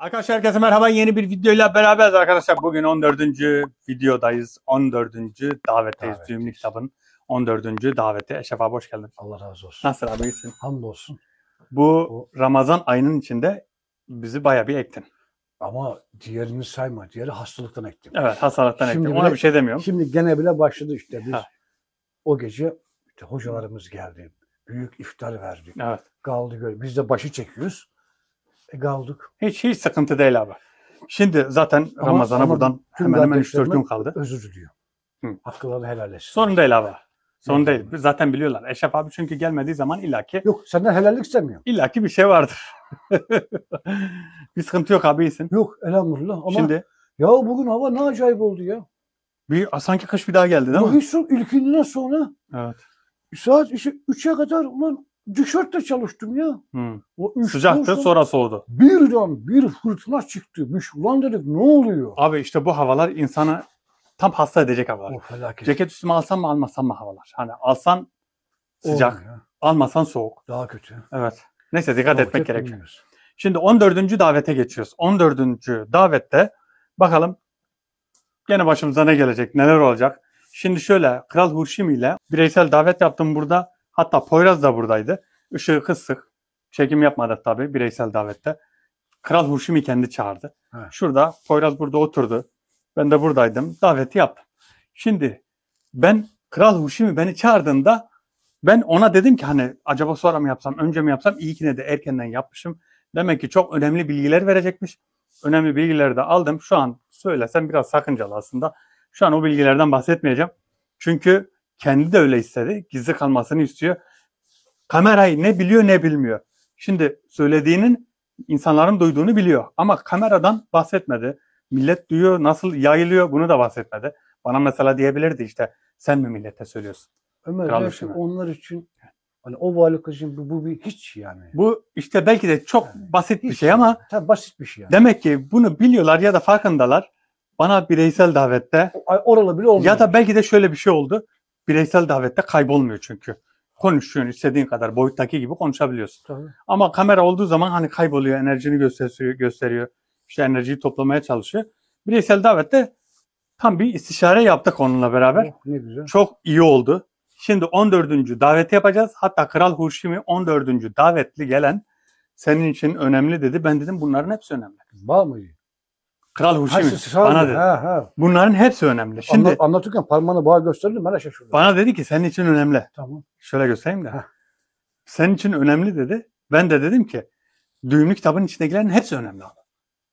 Arkadaşlar herkese merhaba. Yeni bir videoyla beraberiz arkadaşlar. Bugün 14. videodayız. 14. davetteyiz. Düğümlü kitabın 14. daveti. Eşref abi hoş geldin. Allah razı olsun. Nasıl abi, iyisin? Hamdolsun. Bu Ramazan ayının içinde bizi bayağı bir ektin. Ama diğerini sayma. Diğeri hastalıktan ektim. Evet, hastalıktan ektin. Şimdi Ona bile- bir şey demiyorum. Şimdi gene bile başladı işte biz. Ha. O gece işte hocalarımız geldi. Büyük iftar verdik. Evet. Kaldık öyle. Biz de başı çekiyoruz. Kaldık. Hiç sıkıntı değil abi. Şimdi zaten Ramazan'a buradan tüm hemen 3-4 gün kardeşlerime kaldı. özür diliyor. Hı. Haklarını helal etsin. Sorun değil abi. Sorun Ne değil. zaman? Zaten biliyorlar. Eşref abi çünkü gelmediği zaman illaki Yok senden helallik istemiyorum. bir şey vardır. Bir sıkıntı yok abi, iyisin. Yok elhamdülillah ama Şimdi ya bugün hava ne acayip oldu ya. sanki kış bir daha geldi değil mi? Hiç son ilkinden sonra Evet. saat işte 3'e kadar ulan tişörtle çalıştım ya. Hı. O üç Sıcaktı, sonra sonra soğudu. birden bir fırtına çıktı. Ulan dedik ne oluyor? Abi işte bu havalar insanı tam hasta edecek havalar. O felaket. Ceket üstüme alsam mı almasam mı havalar. Hani alsan sıcak, Olmuyor. almasan soğuk. Daha kötü. Evet. Neyse dikkat etmek Korkacak gerekiyor. bilmiyoruz. Şimdi 14. davete geçiyoruz. 14. davette bakalım gene başımıza ne gelecek, neler olacak. Şimdi şöyle, Kral Hurşim ile bireysel davet yaptım burada. Hatta Poyraz da buradaydı. Işığı kısık. Çekim yapmadık tabii bireysel davette. Kral Hurşim'i kendi çağırdı. Evet. Şurada Poyraz burada oturdu. Ben de buradaydım. Daveti yaptım. Şimdi ben Kral Hurşim'i beni çağırdığında ben ona dedim ki hani acaba sonra mı yapsam, önce mi yapsam? İyi ki de erkenden yapmışım. Demek ki çok önemli bilgiler verecekmiş. Önemli bilgileri de aldım. Şu an söylesem biraz sakıncalı aslında. Şu an o bilgilerden bahsetmeyeceğim. Çünkü kendi de öyle istedi. Gizli kalmasını istiyor. Kamerayı ne biliyor ne bilmiyor. Şimdi söylediğinin insanların duyduğunu biliyor. Ama kameradan bahsetmedi. Millet duyuyor, nasıl yayılıyor bunu da bahsetmedi. Bana mesela diyebilirdi işte sen mi millete söylüyorsun? Ömer Kral belki Hurşim'e. onlar için hani o varlık için bu bir hiç yani. Bu işte belki de çok basit bir Hiç şey yani. ama Tabii basit bir şey yani. demek ki bunu biliyorlar ya da farkındalar. Bana bireysel davette Oralı bile olmuyor. ya da belki de şöyle bir şey oldu. Bireysel davette kaybolmuyor çünkü. Konuşuyorsun, istediğin kadar boyuttaki gibi konuşabiliyorsun. Tabii. Ama kamera olduğu zaman hani kayboluyor, enerjini gösteriyor. İşte enerjiyi toplamaya çalışıyor. Bireysel davette tam bir istişare yaptık onunla beraber. Oh, ne güzel. Çok iyi oldu. Şimdi 14. daveti yapacağız. Hatta Kral Hurşim'i 14. davetli gelen senin için önemli dedi. Ben dedim bunların hepsi önemli. Var mı? Kral Hurşim'i Ha, bana dedi. ha. Bunların hepsi önemli. Şimdi Anlatırken parmağını bana gösterdim ben de şaşırdım. bana dedi ki senin için önemli. Tamam. Şöyle göstereyim de. Heh. Senin için önemli dedi. Ben de dedim ki düğümlü kitabın içindekilerin hepsi önemli abi.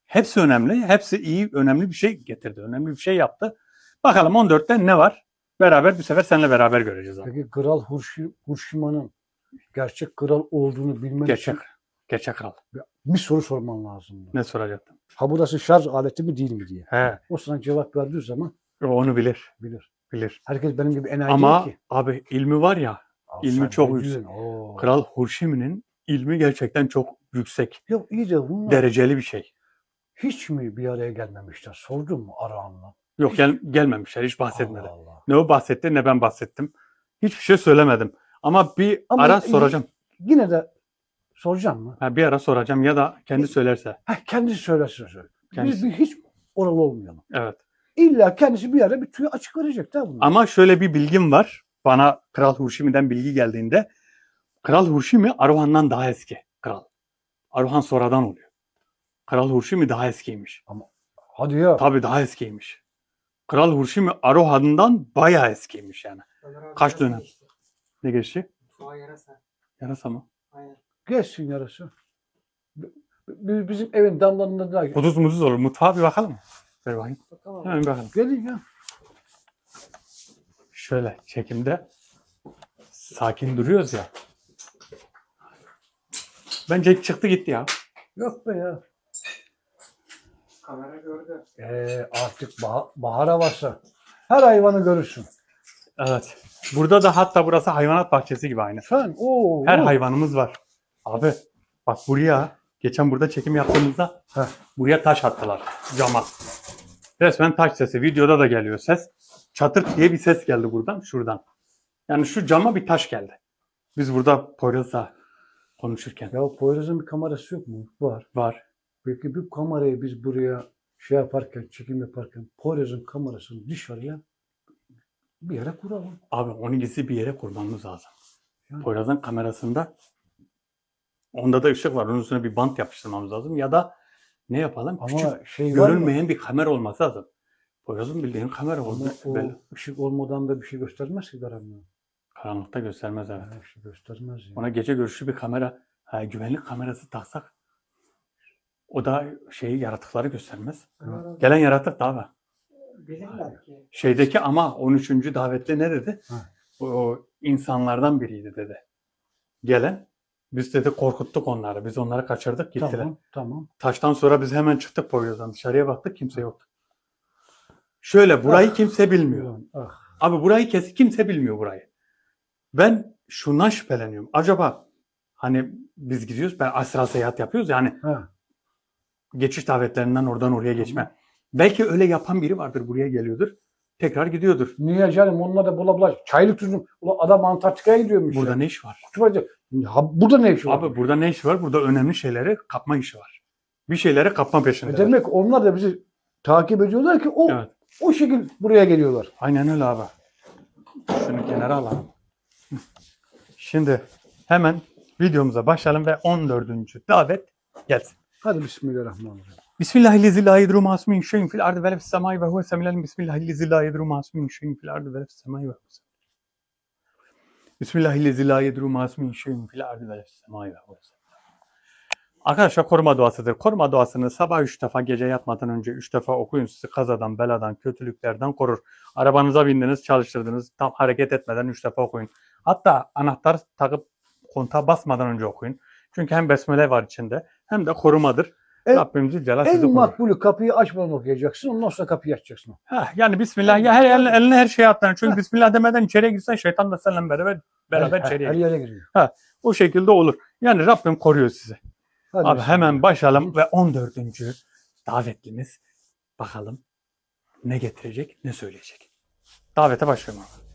Hepsi önemli. Hepsi iyi, önemli bir şey getirdi. Önemli bir şey yaptı. Bakalım 14'te ne var? Beraber bu sefer seninle beraber göreceğiz abi. Peki Kral Hurşima'nın gerçek kral olduğunu bilmen Gerçek. için Gerçek kral. bir soru sorman lazım. Ne soracaktım? Ha burası şarj aleti mi değil mi diye. He. O sana cevap verdiği zaman O onu bilir. bilir. Bilir. Herkes benim gibi enayi Ama değil ki. abi ilmi var ya. İlmi Sen çok ne yüksek. diyorsun? Oo. Kral Hurşim'in ilmi gerçekten çok yüksek. Yok iyi de bunlar Dereceli bir şey. hiç mi bir araya gelmemişler? Sordun mu Arahan'la? Yok gelmemişler. Hiç bahsetmedi. Allah Allah. Ne o bahsetti ne ben bahsettim. Hiçbir şey söylemedim. Ama bir Ama ara soracağım. Yine de soracağım mı? Ha, bir ara soracağım ya da kendi söylerse. Kendisi söylesin. Kendisi. Biz hiç oralı olmayalım. Evet. İlla kendisi bir ara bir tüyü açık verecek değil mi? Ama şöyle bir bilgim var. Bana Kral Hurşimi'den bilgi geldiğinde Kral Hurşimi Aruhan'dan daha eski kral. Aruhan sonradan oluyor. Kral Hurşimi daha eskiymiş. Hadi ya. Tabii daha eskiymiş. Kral Hurşimi Aruhan'dan bayağı eskiymiş yani. Kaç dönem? Ne geçti? Yarasa. Yarasa mı? Aynen. Geçsin yarası. Bizim evin damlarında da Mutuz mutuz olur. Mutfağa bir bakalım mı? Ver bakayım. Bakalım. Hemen bir bakalım. gelin ya. Şöyle çekimde sakin duruyoruz ya. Bence çıktı gitti ya. Yok be ya. Kamera gördü. Artık bahar havası. Her hayvanı görürsün. Evet. Burada da hatta burası hayvanat bahçesi gibi aynı. Sen Her hayvanımız var. Abi bak buraya geçen burada çekim yaptığımızda buraya taş attılar cama. Resmen taş sesi. Videoda da geliyor ses. Çatır diye bir ses geldi buradan, şuradan. Yani şu cama bir taş geldi. Biz burada Poyraz'la konuşurken. Ya Poyraz'ın bir kamerası yok mu? Var. Var. Peki bu kamerayı biz buraya şey yaparken, çekim yaparken Poyraz'ın kamerasını dışarıya bir yere kuralım. Abi onu gizli bir yere kurmamız lazım. Yani. Poyraz'ın kamerasında onda da ışık var. Onun üstüne bir bant yapıştırmamız lazım. Ya da ne yapalım? Ama Küçük, şey var mı? görünmeyen bir kamera olması lazım. Poyraz'ın bildiğin kamera oldu. Ama o Böyle ışık olmadan da bir şey göstermez ki karanlığı. karanlıkta göstermez evet. Yani bir şey göstermez yani. Ona gece görüşü bir kamera, güvenlik kamerası taksak o da yaratıkları göstermez. Evet. Gelen yaratık da abi. Bilirler ki. Şeydeki ama 13. davetli ne dedi? Ha. O insanlardan biriydi dedi. Gelen biz dedi korkuttuk onları. Biz onları kaçırdık gittiler. Tamam, tamam. Taştan sonra biz hemen çıktık Poyraz'dan. Dışarıya baktık kimse yoktu. Şöyle burayı kimse bilmiyor. Ulan, ah. Abi burayı kimse bilmiyor burayı. Ben şundan şüpheleniyorum. Acaba hani biz gidiyoruz, ben astral seyahat yapıyoruz yani Ha. geçiş davetlerinden oradan oraya geçme. Belki öyle yapan biri vardır, buraya geliyordur. Tekrar gidiyordur. Niye canım? Onlar da bula bula. Çaylık tuzum. Ulan adam Antarktika'ya gidiyormuş. Burada ya. ne iş var? Burada ne işi var? Abi burada ne işi var? Burada önemli şeyleri kapma işi var. Bir şeyleri kapma peşinde. Demek onlar da bizi takip ediyorlar ki Evet. o şekil buraya geliyorlar. Aynen öyle abi. Şunu kenara alalım. Şimdi hemen videomuza başlayalım ve 14. davet gelsin. Hadi bismillahirrahmanirrahim. Bismillahirrahmanirrahim. La yedru ma ismin şeyin fil ardı ve lefis semai ve huve semilen. Bismillahirrahmanirrahim. La yedru ma ismin şeyin fil ardı ve lefis semai ve huve semilen. Bismillahirrahmanirrahim. La yedru ma ismin şeyin fil ardı ve lefis semai ve huve semilen. Arkadaşlar koruma duasıdır. Koruma duasını sabah 3 defa, gece yatmadan önce 3 defa okuyun. Sizi kazadan, beladan, kötülüklerden korur. Arabanıza bindiniz, çalıştırdınız. Tam hareket etmeden 3 defa okuyun. Hatta anahtar takıp kontağa basmadan önce okuyun. Çünkü hem besmele var içinde hem de korumadır. Rabbim Zülcelal sizi En korur. makbulü kapıyı açmadan okuyacaksın. Ondan sonra kapıyı açacaksın. Yani Bismillah ya eline her şeye atlan. Çünkü Bismillah demeden içeriye girsen şeytan da seninle beraber içeriye Her girer. yere giriyor. O şekilde olur. Yani Rabbim koruyor sizi. Hadi Abi bismillah. hemen başlayalım ve 14. davetlimiz bakalım ne getirecek, ne söyleyecek. Davete başlıyorum abi.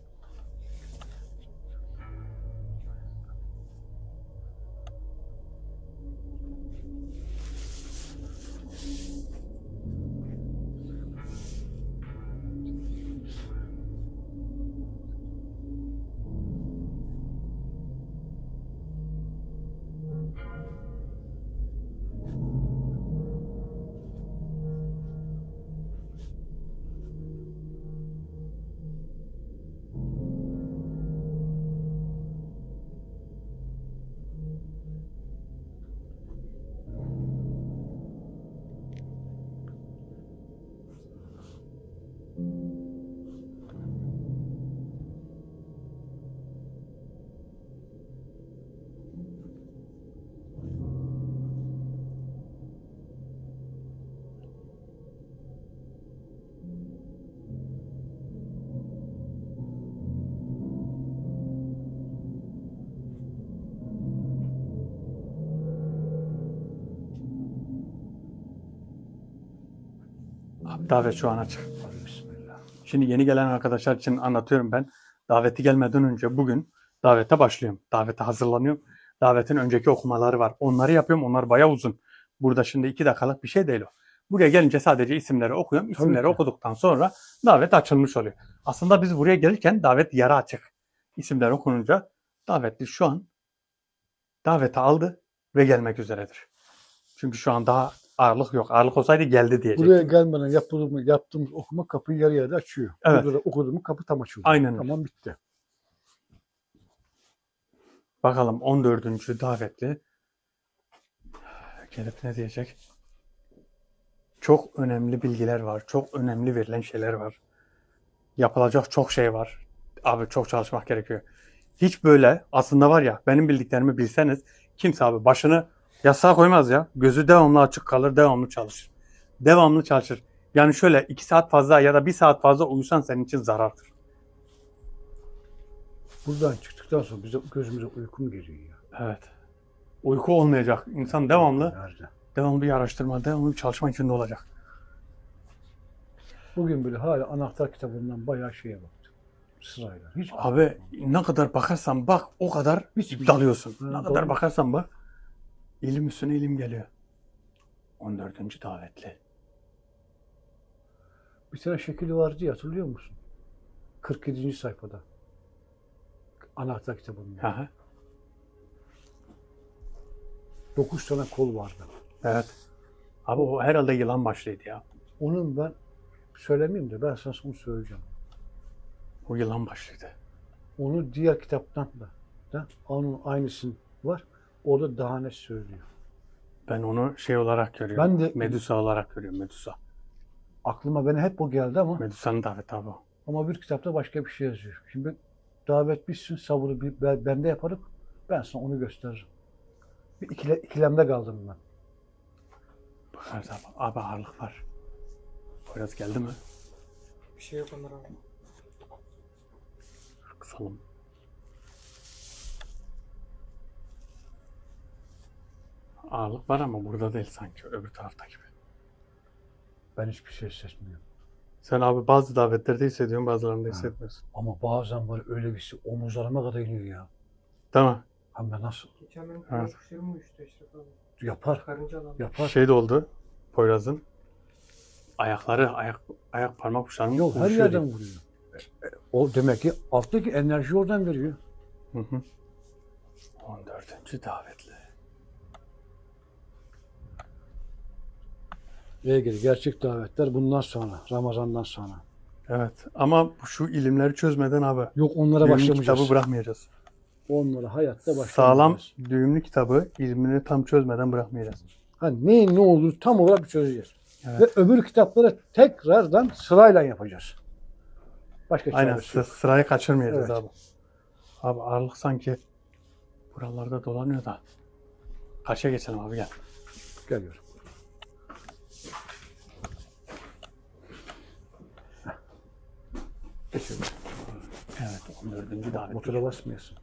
Abi davet şu an açık. Hadi bismillah. Şimdi yeni gelen arkadaşlar için anlatıyorum ben. Daveti gelmeden önce bugün davete başlıyorum. Davete hazırlanıyorum. Davetin önceki okumaları var. Onları yapıyorum. Onlar bayağı uzun. Burada şimdi 2 dakikalık bir şey değil o. Buraya gelince sadece isimleri okuyorum. İsimleri ki. okuduktan sonra davet açılmış oluyor. Aslında biz buraya gelirken davet yarı açık. İsimler okununca davetli şu an daveti aldı ve gelmek üzeredir. Çünkü şu an daha ağırlık yok. Ağırlık olsaydı geldi diyecek. Buraya gelmeden yaptığımız okuma kapıyı yarı yarıda açıyor. Evet. Burada da okuduğumuz kapı tam açıldı. Aynen öyle. Tamam bitti. Bakalım 14. davetli gelip ne diyecek? Çok önemli bilgiler var. Çok önemli verilen şeyler var. Yapılacak çok şey var. Abi çok çalışmak gerekiyor. Hiç böyle aslında var ya, benim bildiklerimi bilseniz kimse abi başını yastığa koymaz ya. Gözü devamlı açık kalır, devamlı çalışır. Devamlı çalışır. Yani şöyle 2 saat fazla ya da 1 saat fazla uyusan senin için zarardır. Buradan çıktıktan sonra bize gözümüze uyku mu geliyor ya? Evet. Uyku olmayacak. İnsan devamlı Nerede? bir araştırma, devamlı bir çalışma içinde olacak. Bugün bile hala anahtar kitabından bayağı şeye baktım. Sırayla. Hiç Abi ne kadar bakarsan bak o kadar Hiç- dalıyorsun. Ha, Ne doğru. kadar bakarsan bak ilim üstüne ilim geliyor. 14. davetli. Bir tane şekli vardı ya, hatırlıyor musun? 47. sayfada. Anahtar kitabında. Hı hı. 9 tane kol vardı. Evet. Abi o herhalde yılan başlıydı ya. Onun ben söylemeyeyim de ben sana onu söyleyeceğim. O yılan başlıydı. Onu diğer kitaptan da onun aynısının var. O da daha net söylüyor. Ben onu şey olarak görüyorum. Ben de- Medusa olarak görüyorum. Medusa. Aklıma benim hep o geldi ama Medusa'nın daveti abi o. ama bir kitapta başka bir şey yazıyor. Şimdi davet bitsin, sabırı ben de yaparım. Ben sana onu gösteririm. Bir ikilemde kaldım ben. Bakarız abi. Abi ağırlık var. Poyraz geldi mi? Bir şey yok onlar abi. Kısalım. Ağırlık var ama burada değil sanki. Öbür tarafta gibi. Ben hiçbir şey hissetmiyorum. Sen abi bazı davetlerde hissediyorsun, bazılarında hissetmiyorsun. Ama bazen var öyle bir şey omuzlarıma kadar iniyor ya. Tamam. Hem de nasıl Geçen benim kanal kuşlarım uyuştu Eşref abi. yapar, Karınca adam. yapar. Şey de oldu. Poyraz'ın ayakları, ayak parmak uçlarının Yok, her uyuşuyor yerden diye. vuruyor. O demek ki alttaki enerji oradan veriyor. Hı hı. 14. davetli. İlgili gerçek davetler bundan sonra, Ramazan'dan sonra. Evet ama şu ilimleri çözmeden abi Yok, onlara düğümlü başlamayacağız. kitabı bırakmayacağız. Onlara hayatta başlamayacağız. Sağlam düğümlü kitabı ilmini tam çözmeden bırakmayacağız. Hani neyin ne olur tam olarak çözeceğiz. Evet. Ve öbür kitapları tekrardan sırayla yapacağız. Başka Aynen çaresi yok. sırayı kaçırmayacağız Evet. abi. Abi ağırlık sanki buralarda dolanıyor da. Kaça geçelim abi gel. Geliyorum. Geçiyorum. Evet 14. davet. Motora basmayasın.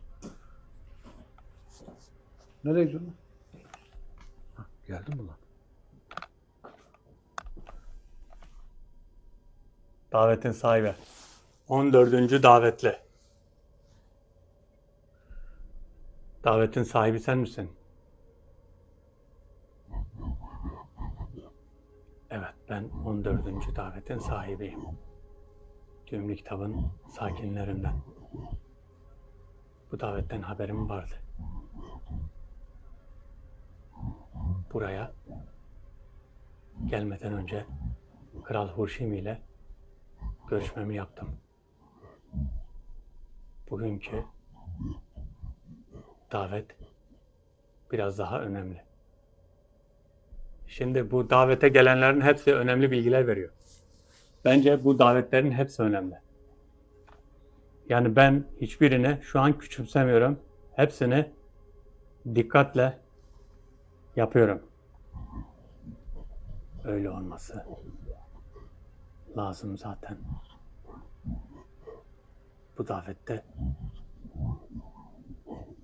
Nereye gidiyorsun? Hah, geldin mi lan? Davetin sahibi. 14. davetli. Davetin sahibi sen misin? Evet ben 14. davetin sahibiyim. Düğümlü kitabın sakinlerinden. Bu davetten haberim vardı. Buraya gelmeden önce Kral Hurşim ile görüşmemi yaptım. Bugünkü davet biraz daha önemli. Şimdi bu davete gelenlerin hepsi önemli bilgiler veriyor. Bence bu davetlerin hepsi önemli. Yani ben hiçbirini şu an küçümsemiyorum. Hepsini dikkatle yapıyorum. Öyle olması lazım zaten. Bu davette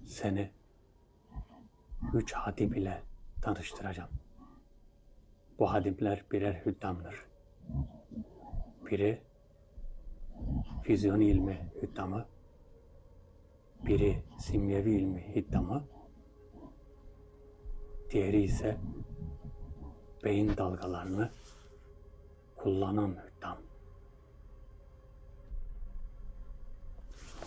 seni 3 hadim ile tanıştıracağım. Bu hadimler birer hüddamdır. Biri füzyon ilmi hüddamı, biri simyevi ilmi hüddamı, diğeri ise beyin dalgalarını kullanan hüddam.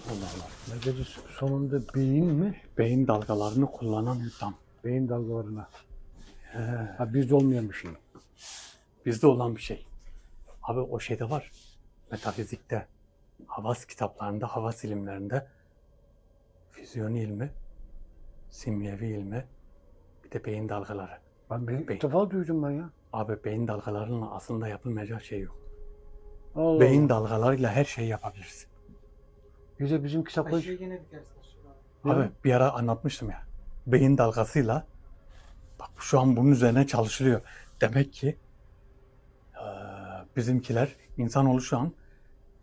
Allah Allah. Ne dedi sonunda beyin mi? Beyin dalgalarını kullanan hüddam. Beyin dalgalarına. Ha, bizde olmayan bir şey. Bizde olan bir şey. Abi o şeyde var. Metafizikte, havas kitaplarında, havas ilimlerinde füzyon ilmi, simyevi ilmi, bir de beyin dalgaları. Ben Beyin. ilk defa duydum ben ya. Abi beyin dalgalarıyla aslında yapılmayacak şey yok. Allah Beyin Allah. dalgalarıyla her şeyi yapabilirsin. Bir de bizim kitaplar... Aşıyı gene dikersin Eşref abi. Abi bir ara anlatmıştım ya. Beyin dalgasıyla bak şu an bunun üzerine çalışılıyor. Demek ki bizimkiler, insanoğlu şu an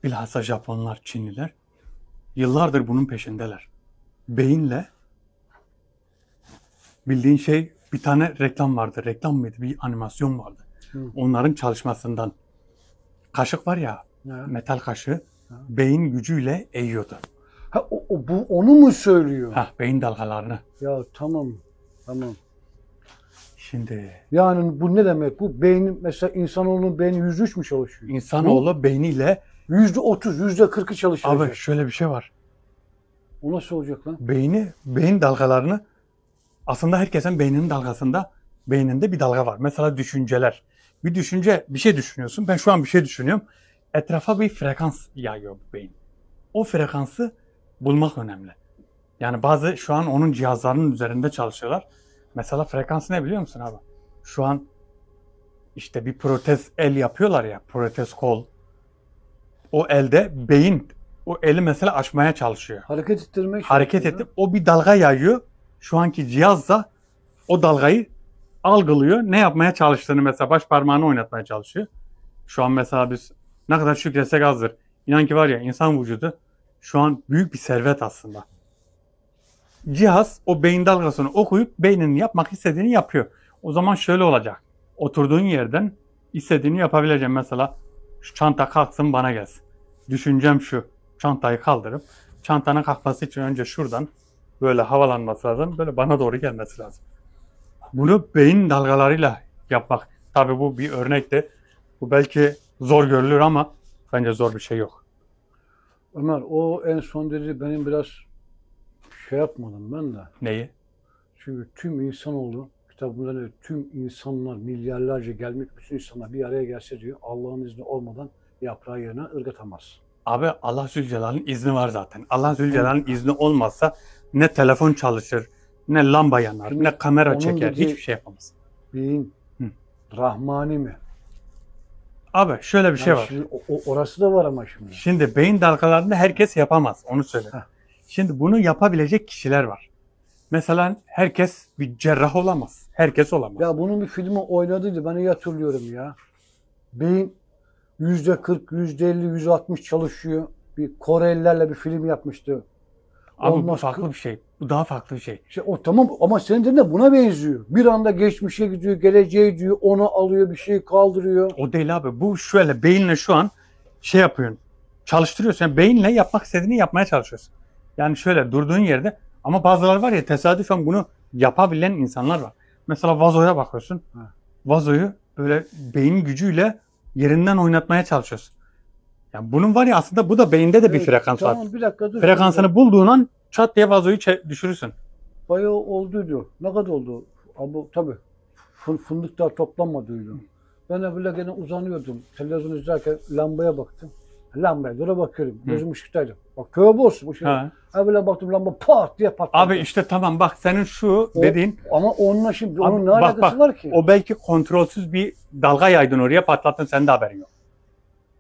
bilhassa Japonlar, Çinliler yıllardır bunun peşindeler. Beyinle bildiğin şey bir tane reklam vardı. Reklam mıydı? Bir animasyon vardı. Hı. Onların çalışmasından. Kaşık var ya, Ha. metal kaşığı beyin gücüyle eğiyordu. Ha, bu onu mu söylüyor? Beyin dalgalarını. Ya tamam. Tamam. Şimdi Yani bu ne demek? Bu beynin mesela insanoğlunun beyni %3 mü çalışıyor? insanoğlu beyniyle %30, %40'ı çalışacak. abi şöyle bir şey var. O nasıl olacak lan? Beyin dalgalarını aslında herkesin beyninin dalgasında beyninde bir dalga var. Mesela düşünceler. Bir düşünce bir şey düşünüyorsun. Ben şu an bir şey düşünüyorum. Etrafa bir frekans yayıyor bu beyin. O frekansı bulmak önemli. Yani bazı şu an onun cihazlarının üzerinde çalışıyorlar. Mesela frekansı ne biliyor musun abi? Şu an işte bir protez el yapıyorlar ya, protez kol. O elde beyin o eli mesela açmaya çalışıyor. Hareket ettirmek. Hareket etti. O bir dalga yayıyor. Şu anki cihaz da o dalgayı algılıyor. Ne yapmaya çalıştığını mesela baş parmağını oynatmaya çalışıyor. Şu an mesela biz ne kadar şükretsek azdır. İnan ki var ya insan vücudu şu an büyük bir servet aslında. Cihaz o beyin dalgasını okuyup beyninin yapmak istediğini yapıyor. O zaman şöyle olacak. Oturduğun yerden istediğini yapabileceğim. Mesela şu çanta kalksın bana gelsin. Düşüncem şu. Çantayı kaldırıp çantanın kalkması için önce şuradan böyle havalanması lazım. Böyle bana doğru gelmesi lazım. Bunu beyin dalgalarıyla yapmak. Tabii bu bir örnekti. Bu belki zor görülür ama bence zor bir şey yok. Ömer o en son dedi benim biraz şey yapmadım ben de. Neyi? Çünkü tüm insanoğlu kitabında diyor, tüm insanlar milyarlarca gelmiş bütün insanlar bir araya gelse diyor Allah'ın izni olmadan yaprağı yerine ırgatamaz. Abi Allah Zülcelal'in izni var zaten. Allah Zülcelal'in izni olmazsa ne telefon çalışır, ne lamba yanar, Şimdi ne kamera onun çeker, dediği- hiçbir şey yapamaz. Beyin Hı. Rahmani mi? Abi şöyle bir şey Yani var. şimdi orası da var ama şimdi. Şimdi beyin dalgalarını herkes yapamaz, onu söyle. Heh. Şimdi bunu yapabilecek kişiler var. Mesela herkes bir cerrah olamaz. Herkes olamaz. Ya bunun bir filmi oynadıydı ben iyi hatırlıyorum ya. Beyin %40, %50, %60 çalışıyor. Bir Korelilerle bir film yapmıştı. Abi bu olmaz. farklı bir şey. Bu daha farklı bir şey. İşte o tamam ama senin dediğin de buna benziyor. Bir anda geçmişe gidiyor, geleceğe gidiyor, onu alıyor, bir şey kaldırıyor. O değil abi. Bu şöyle beyinle şu an şey yapıyorsun. Çalıştırıyorsun. Yani beyinle yapmak istediğini yapmaya çalışıyorsun. Yani şöyle durduğun yerde ama bazıları var ya tesadüfen bunu yapabilen insanlar var. Mesela vazoya bakıyorsun. Ha. Vazoyu böyle beyin gücüyle yerinden oynatmaya çalışıyorsun. Yani bunun var ya aslında bu da beyinde de bir Evet, frekans var. tamam bir dakika dur. Frekansını bulduğun an çat diye vazoyu düşürürsün. Bayağı oldu diyor. Ne kadar oldu? Ama tabii fındık daha toplanmadıydı. Ben de böyle gene uzanıyordum. Televizyon izlerken lambaya baktım. Lambaya doğru bakıyorum. Gözüm ışıktaydı. Bak köye olsun. Ha. Ha böyle baktım lamba pat diye patladı. Abi işte tamam bak senin şu O- dediğin Ama onunla şimdi Abi onun ne bak, alakası bak, var ki? o belki kontrolsüz bir dalga yaydın oraya patlattın senin de haberin yok.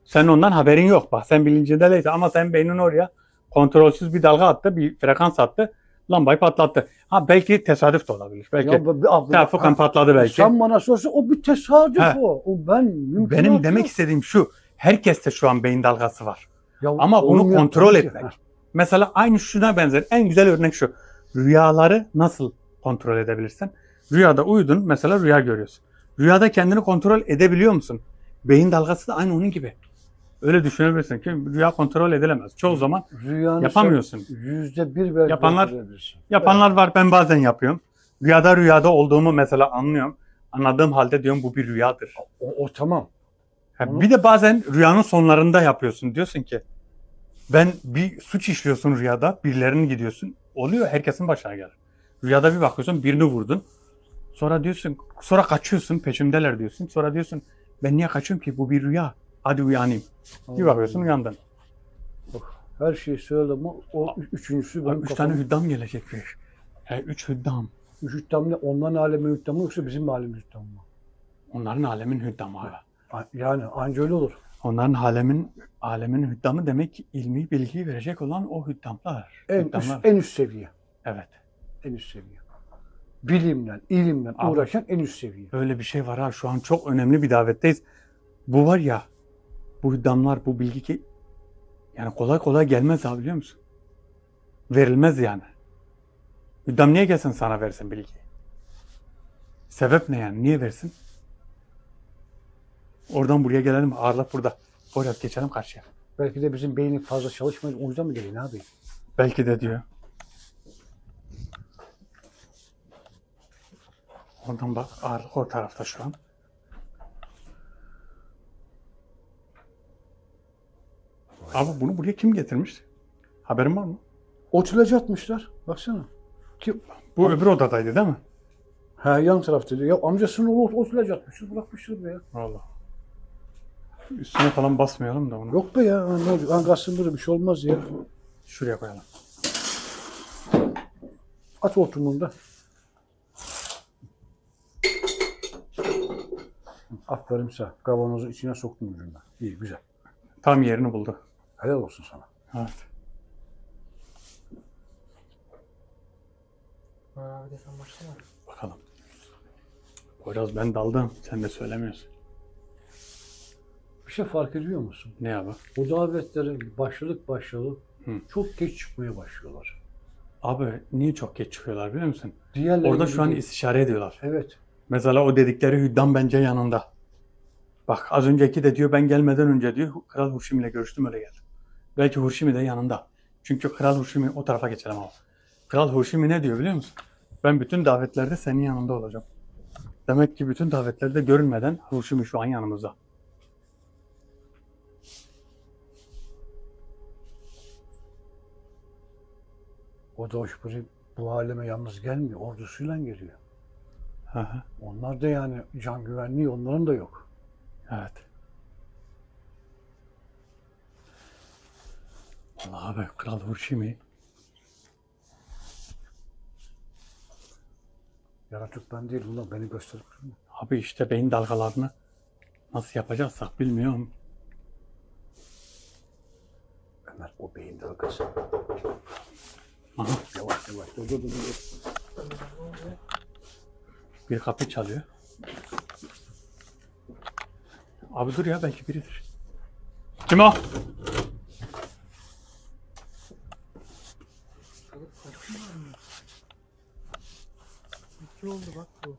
Senin ondan haberin yok bak sen bilincinde değilsin ama senin beynin oraya kontrolsüz bir dalga attı bir frekans attı lambayı patlattı. Ha belki tesadüf de olabilir. Belki teafuken patladı belki. Sen bana sorsan o bir tesadüf Ha. o. O ben mümkün Benim demek istediğim şu herkeste şu an beyin dalgası var. Ya Ama bunu olmuyor kontrol tabii ki. etmek. Mesela aynı şuna benzer en güzel örnek şu. Rüyaları nasıl kontrol edebilirsin? Rüyada uyudun mesela rüya görüyorsun. Rüyada kendini kontrol edebiliyor musun? Beyin dalgası da aynı onun gibi. Öyle düşünebilirsin ki rüya kontrol edilemez. Çoğu zaman Rüyanı yapamıyorsun. %1 belki Yapanlar- kontrol edebilirsin. yapanlar var ben bazen yapıyorum. Rüyada olduğumu mesela anlıyorum. Anladığım halde diyorum bu bir rüyadır. O tamam. Ha, Onu- bir de bazen rüyanın sonlarında yapıyorsun. Diyorsun ki ben bir suç işliyorsun rüyada. Birilerinin gidiyorsun. Oluyor herkesin başına gelir. Rüyada bir bakıyorsun birini vurdun. Sonra kaçıyorsun peşimdeler diyorsun. Sonra diyorsun ben niye kaçıyorum ki bu bir rüya. Hadi uyanayım. Bir bakıyorsun uyandın. Her şeyi söyledim ama o üçüncüsü benim 3 tane kafam. hüddam gelecekmiş. 3 hüddam. Üç hüddam ne? Onların alemin hüddamı yoksa bizim alemimiz hüddamı mı? Onların alemin hüddamı abi. Yani anca öyle olur. Onların alemin hüddamı demek ki ilmi bilgiyi verecek olan o hüddamlar. Hüddamlar. En üst seviye. Evet. En üst seviye. Bilimle, ilimle Abi- uğraşan en üst seviye. Böyle bir şey var ha. Şu an çok önemli bir davetteyiz. Bu var ya, bu hüddamlar, bu bilgi ki yani kolay kolay gelmez abi biliyor musun? Verilmez yani. Hüddam niye gelsin sana versin bilgiyi? Sebep ne yani? Niye versin? Oradan buraya gelelim. Ağırlık burada. Oraya geçelim karşıya. Belki de bizim beynin fazla çalışmıyor. O yüzden mi geliyor abi? Belki de diyor. Oradan bak, ağırlık o tarafta şu an. Abi bunu buraya kim getirmiş? Haberin var mı? Ot ilacı atmışlar. Baksana. Kim? Bu öbür odadaydı değil mi? He, yan taraftaydı. Ya amcasının oğlu ot ilacı atmışlar. Bırakmışlar be ya. Vallahi. Üstüne falan basmayalım da bunu. Yok be ya. Ne olacak? Kalsın böyle bir şey olmaz ya. Şuraya koyalım. At oturumunda. Aferin sana. Kavanozu içine soktun ucundan. İyi, güzel. Tam yerini buldu. Helal olsun sana. Evet. Abi de sen başlama. Bakalım. Biraz ben daldım. Sen de söylemiyorsun. Bir şey fark ediyor musun? Ne abi? O davetlerin başladık Hı. çok geç çıkmaya başlıyorlar. Abi niye çok geç çıkıyorlar biliyor musun? Diğerleri Orada gibi şu an değil. istişare ediyorlar. Evet. Mesela o dedikleri Hüddam bence yanında. Bak az önceki de diyor ben gelmeden önce diyor Kral Hurşim ile görüştüm öyle geldim. Belki Hurşimi de yanında. Çünkü Kral Hurşimi o tarafa geçelim abi. Kral Hurşimi ne diyor biliyor musun? Ben bütün davetlerde senin yanında olacağım. Demek ki bütün davetlerde görünmeden Hurşimi şu an yanımızda. O da bu aleme yalnız gelmiyor. Ordusuyla geliyor. Hı hı. Onlar da yani can güvenliği onların da yok. Evet. Vallahi abi Kral Hurşimi Yaratık ben değil. Bunlar beni gösterip durma. abi işte beyin dalgalarını nasıl yapacaksak bilmiyorum. Ömer o beyin dalgası. Aha, Yavaş yavaş. Dur. bir kapı çalıyor. Abi dur ya belki biridir. Kim o? Kalıp kaçmıyor mu? İki oldu bak bu.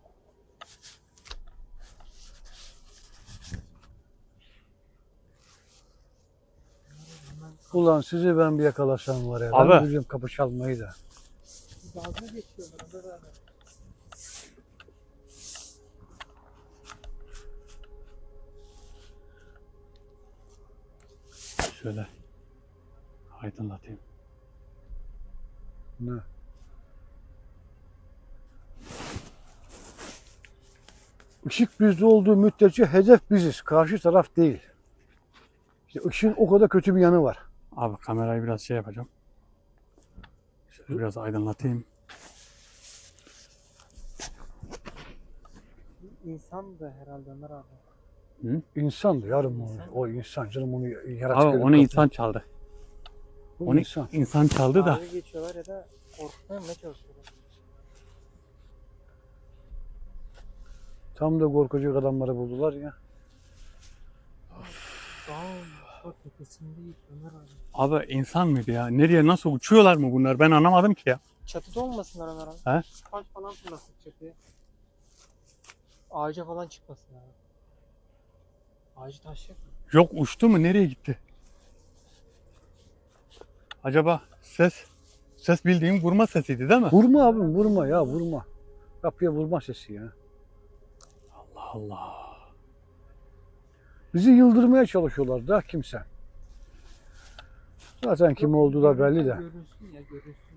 Ulan sizi ben bir yakalasam var ya. Abi. Ben biliyorum kapı çalmayı da. Dalga geçiyorlar. O da beraber. Şöyle aydınlatayım. Ne? Işık bizde olduğu müddetçe hedef biziz. Karşı taraf değil. İşte ışığın o kadar kötü bir yanı var. Abi kamerayı biraz şey yapacağım. Şöyle biraz aydınlatayım. İnsan da herhalde Ömer abi. İnsandı yarım o insan canım onu yaratık. Abi onu insan çaldı. Bu Onu insan. insan çaldı da. Dalga geçiyorlar ya da korkutmaya mı ne çalışıyorlar? Tam da korkacak adamları buldular ya. Dağ tepesindeyiz Ömer abi. Abi insan mıydı ya? Nereye nasıl uçuyorlar mı bunlar? Ben anlamadım ki ya. Çatıda olmasınlar Ömer abi. He? Taş falan fırlasın çatıya. Ağaca falan çıkmasın abi. Ağacı taş yok mu? Yok uçtu mu? Nereye gitti? Acaba ses bildiğin vurma sesiydi değil mi? Vurma abim vurma ya vurma. Kapıya vurma sesi ya. Allah Allah. Bizi yıldırmaya çalışıyorlar da kimse. Zaten kim olduğu da belli de. Görünsün ya görünsün.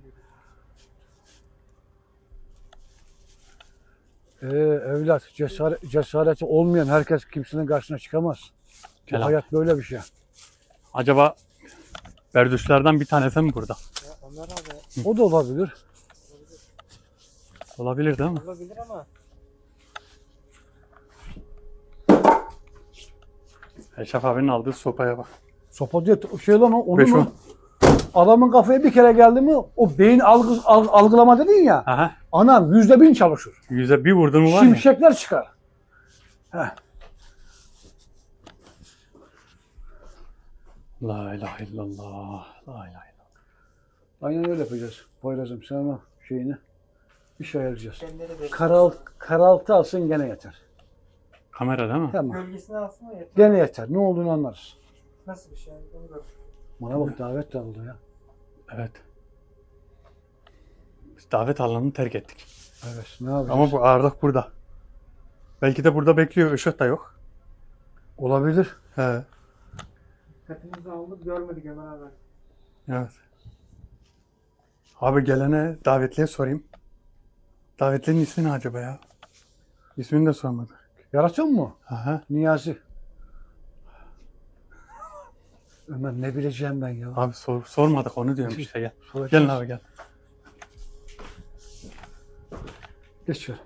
Evlat cesareti olmayan herkes kimsenin karşısına çıkamaz. Bu Kelam. hayat böyle bir şey. Acaba berduşlardan bir tanesi mi burada? Ya Ömer abi O da olabilir. Olabilir değil mi? olabilir ama Eşref abinin aldığı sopaya bak. Sopa diye şey lan o Beş onun adamın kafaya bir kere geldi mi o beyin algılama dedin ya. Aha. Anam %1000 çalışır. Yüze bir vurdun mu var ya. Şimşekler çıkar. Heh. La ilahe illallah. La ilahe illallah. Aynen öyle yapacağız. Poyraz'ım sen o şeyini iş ayarlayacağız. kendileri de Karaltı alsın gene yeter. Kamera değil mi? Tamam. gölgesini alsın da yeter. Gene yeter. Ne olduğunu anlarız. Nasıl bir şey? Onu gör. Bana bak davet de aldı ya. Evet. Biz davet alanını terk ettik. Evet ne yapacağız? Ama bu ağırlık burada. Belki de burada bekliyor. Işık da yok. Olabilir. He. Dikkatimizi aldık görmedik Ömer abi. Evet. Abi gelene davetliye sorayım. Davetlinin ismi ne acaba ya? İsmini de sormadık. Yaratıyor mu? Aha. Niyazi. Ömer ne bileceğim ben ya. Abi sormadık onu diyorum işte gel. Soracağız. Gelin abi gel. Geç şöyle.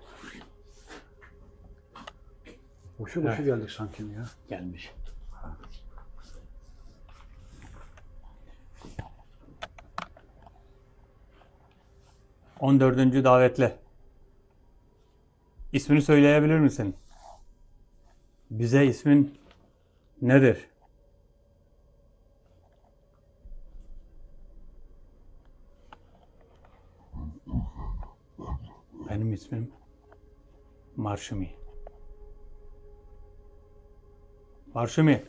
Boşu boşu Evet. geldik sanki ya. Gelmiş. On dördüncü davetli. İsmini söyleyebilir misin? Bize ismin nedir? Benim ismim Marşumi. Marşumi.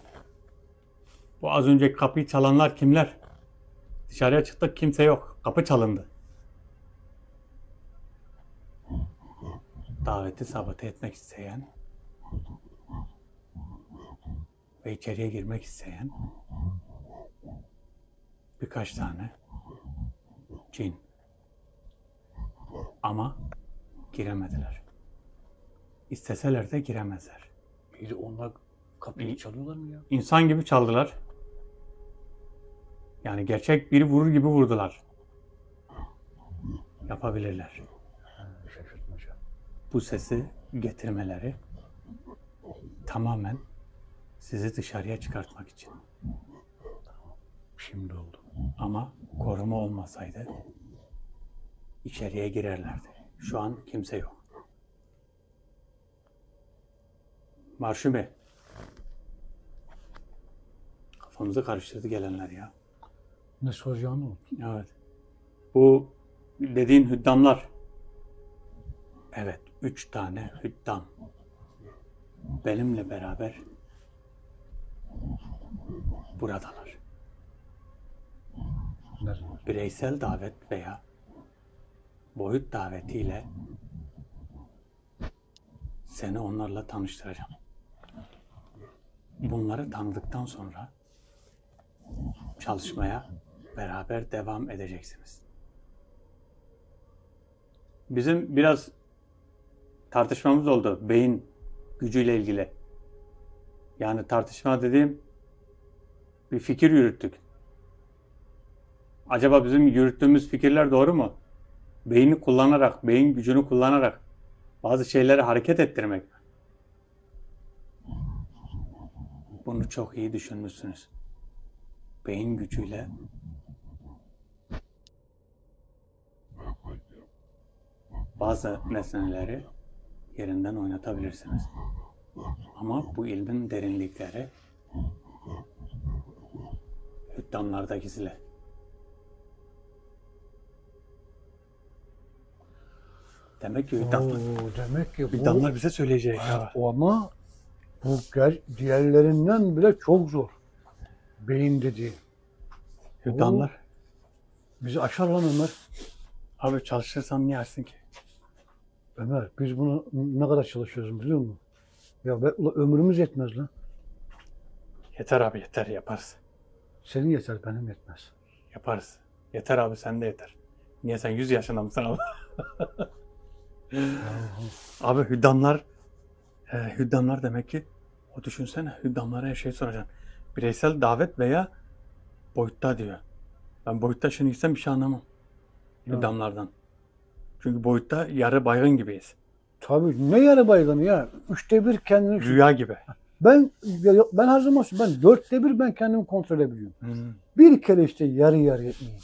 Bu az önceki kapıyı çalanlar kimler? Dışarıya çıktık kimse yok. Kapı çalındı. Daveti sabote etmek isteyen ve içeriye girmek isteyen birkaç tane cin. Ama giremediler. İsteseler de giremezler. İyi de onlar kapıyı çalıyorlar mı ya? İnsan gibi çaldılar. Yani gerçek biri vurur gibi vurdular. Yapabilirler. Şaşırtmaca. Bu sesi getirmeleri tamamen sizi dışarıya çıkartmak için. Şimdi oldu. Ama koruma olmasaydı içeriye girerlerdi. Şu an kimse yok. Marşumi. Kafamızı karıştırdı gelenler ya. Ne soracağını oldu. Evet. Bu dediğin hüddamlar. Evet, 3 tane hüddam. Benimle beraber buradalar. Nerede? Bireysel davet veya boyut davetiyle seni onlarla tanıştıracağım. Bunları tanıdıktan sonra çalışmaya beraber devam edeceksiniz. Bizim biraz tartışmamız oldu beyin gücüyle ilgili. Yani tartışma dediğim bir fikir yürüttük. Acaba bizim yürüttüğümüz fikirler doğru mu? Beyni kullanarak, beyin gücünü kullanarak bazı şeyleri hareket ettirmek. Bunu çok iyi düşünmüşsünüz. Beyin gücüyle bazı nesneleri yerinden oynatabilirsiniz. Ama bu ilmin derinlikleri hüddamlarda gizli. Demek ki Demek ki bu hüddamlar bize söyleyecek. Ya. ama bu diğerlerinden bile çok zor. Beyin dediği. Hüddamlar. Bizi aşar lan Ömer. Abi çalışırsan niye yersin ki? Ömer biz bunu ne kadar çalışıyoruz biliyor musun? Ya ömrümüz yetmez lan. Yeter abi yeter yaparız. Senin yeter benim yetmez. Yaparız. Yeter abi sen de yeter. Niye sen 100 yaşında mısın abi? Abi hüddamlar demek ki o düşünsene hüddamlara her şeyi soracaksın. Bireysel davet veya boyutta diyor. Ben boyutta şimdi gitsem bir şey anlamam. Ya. Hüddamlardan. Çünkü boyutta yarı baygın gibiyiz. Tabii ne yarı baygını ya. 1/3 kendini... Rüya gibi. Ben her zaman söylüyorum. Ben 1/4 ben kendimi kontrol edebiliyorum. Bir kere işte yarı yarıya iyiydi.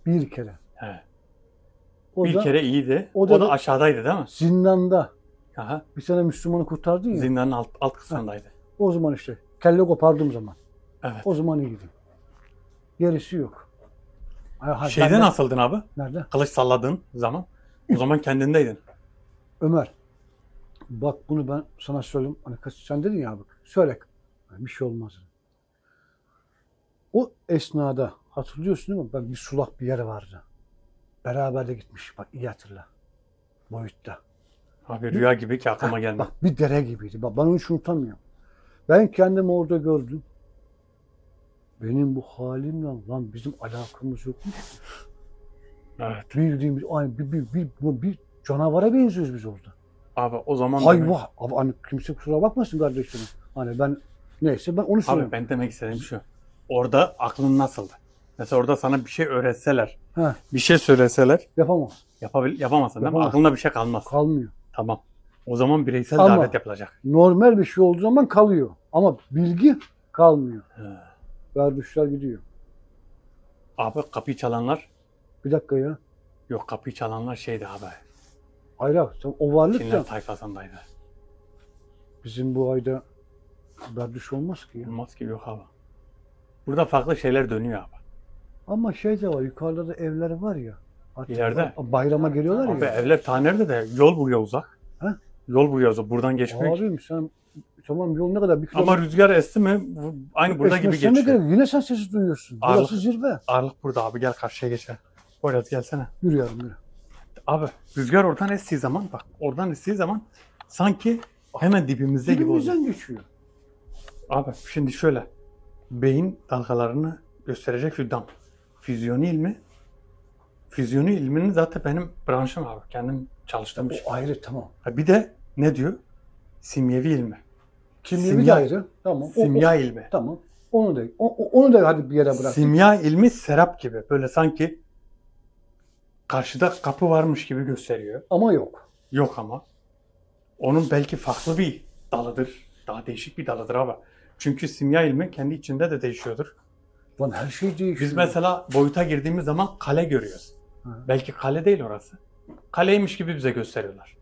Bir kere. He. O Bir da kere iyiydi. o O da- da aşağıdaydı değil mi? zindanda Aha. bir sene Müslümanı kurtardın ya. Zindanın alt kısmındaydı. O zaman işte kelle kopardığım zaman. Evet. O zaman iyiydi. Gerisi yok. Şeyde nasıldın abi? Nerede? Kılıç salladığın zaman. O zaman kendindeydin. Ömer. Bak bunu ben sana söyleyeyim. Hani sen dedin ya abi. Söyle. Bir şey olmaz. O esnada hatırlıyorsun değil mi? Ben bir sulak bir yer vardı. Beraber de gitmiş. Bak iyi hatırla. Boyutta. Abi rüya gibi ki aklıma gelmedi. Bak bir dere gibiydi. Bak ben onu hiç unutamıyorum. Ben kendimi orada gördüm. Benim bu halimle lan bizim alakamız yokmuş. Evet. Bildiğimiz aynı bir canavara benziyoruz biz orada. Abi o zaman Hayvan. Abi hani kimse kusura bakmasın kardeşlerim. Hani ben neyse ben onu söylüyorum. Abi ben demek istediğim şu. Orada aklın nasıldı? Mesela orada sana bir şey öğretseler, He, bir şey söyleseler yapamam. yapamazsın değil mi? Yapamaz. Aklında bir şey kalmaz. Kalmıyor. Tamam. O zaman bireysel Ama- davet yapılacak. Normal bir şey olduğu zaman kalıyor. Ama bilgi kalmıyor. He. Varduşlar gidiyor. Abi kapıyı çalanlar, Bir dakika ya. yok kapıyı çalanlar şeydi abi. Hayır o varlık Çinler da tayfasındaydı. bizim bu ayda verduş olmaz ki ya. Olmaz ki yok abi. Burada farklı şeyler dönüyor abi. Ama şey de var, yukarıda da evler var ya. Hatta İleride. bayrama geliyorlar Abi ya. evler ta nerede de yol buraya uzak. He? Yol buraya uzak. Buradan geçmiyor ki. Abim sen tamam yol ne kadar bir Ama rüzgar esti mi aynı burada gibi esmesine geçiyor. gerek. Yine sen sesi duyuyorsun. Ağırlık. Burası zirve. Ağırlık burada abi, gel karşıya geçelim. Poyraz gelsene. Yürü yavrum yürü. Abi rüzgar oradan estiği zaman bak, oradan estiği zaman sanki hemen dibimizde gibi oluyor. Dibimizden geçiyor. Abi şimdi şöyle, beyin dalgalarını gösterecek şu dam. Füzyonu ilmi. Füzyonu ilminin zaten benim branşım abi. Kendim çalıştığım bir şey. O ayrı tamam. Ha, bir de ne diyor? Simyevi ilmi. Kimliği de Simya- ayrı. Tamam. Simya ilmi. Tamam. Onu da hadi bir yere bırak. Simya ilmi serap gibi. Böyle sanki karşıda kapı varmış gibi gösteriyor. Ama yok. Yok ama. Onun belki farklı bir dalıdır. Daha değişik bir dalıdır abi. Çünkü simya ilmi kendi içinde de değişiyordur. Lan her şey değişiyor. Biz mesela boyuta girdiğimiz zaman kale görüyoruz. Hı. Belki kale değil orası. Kaleymiş gibi bize gösteriyorlar.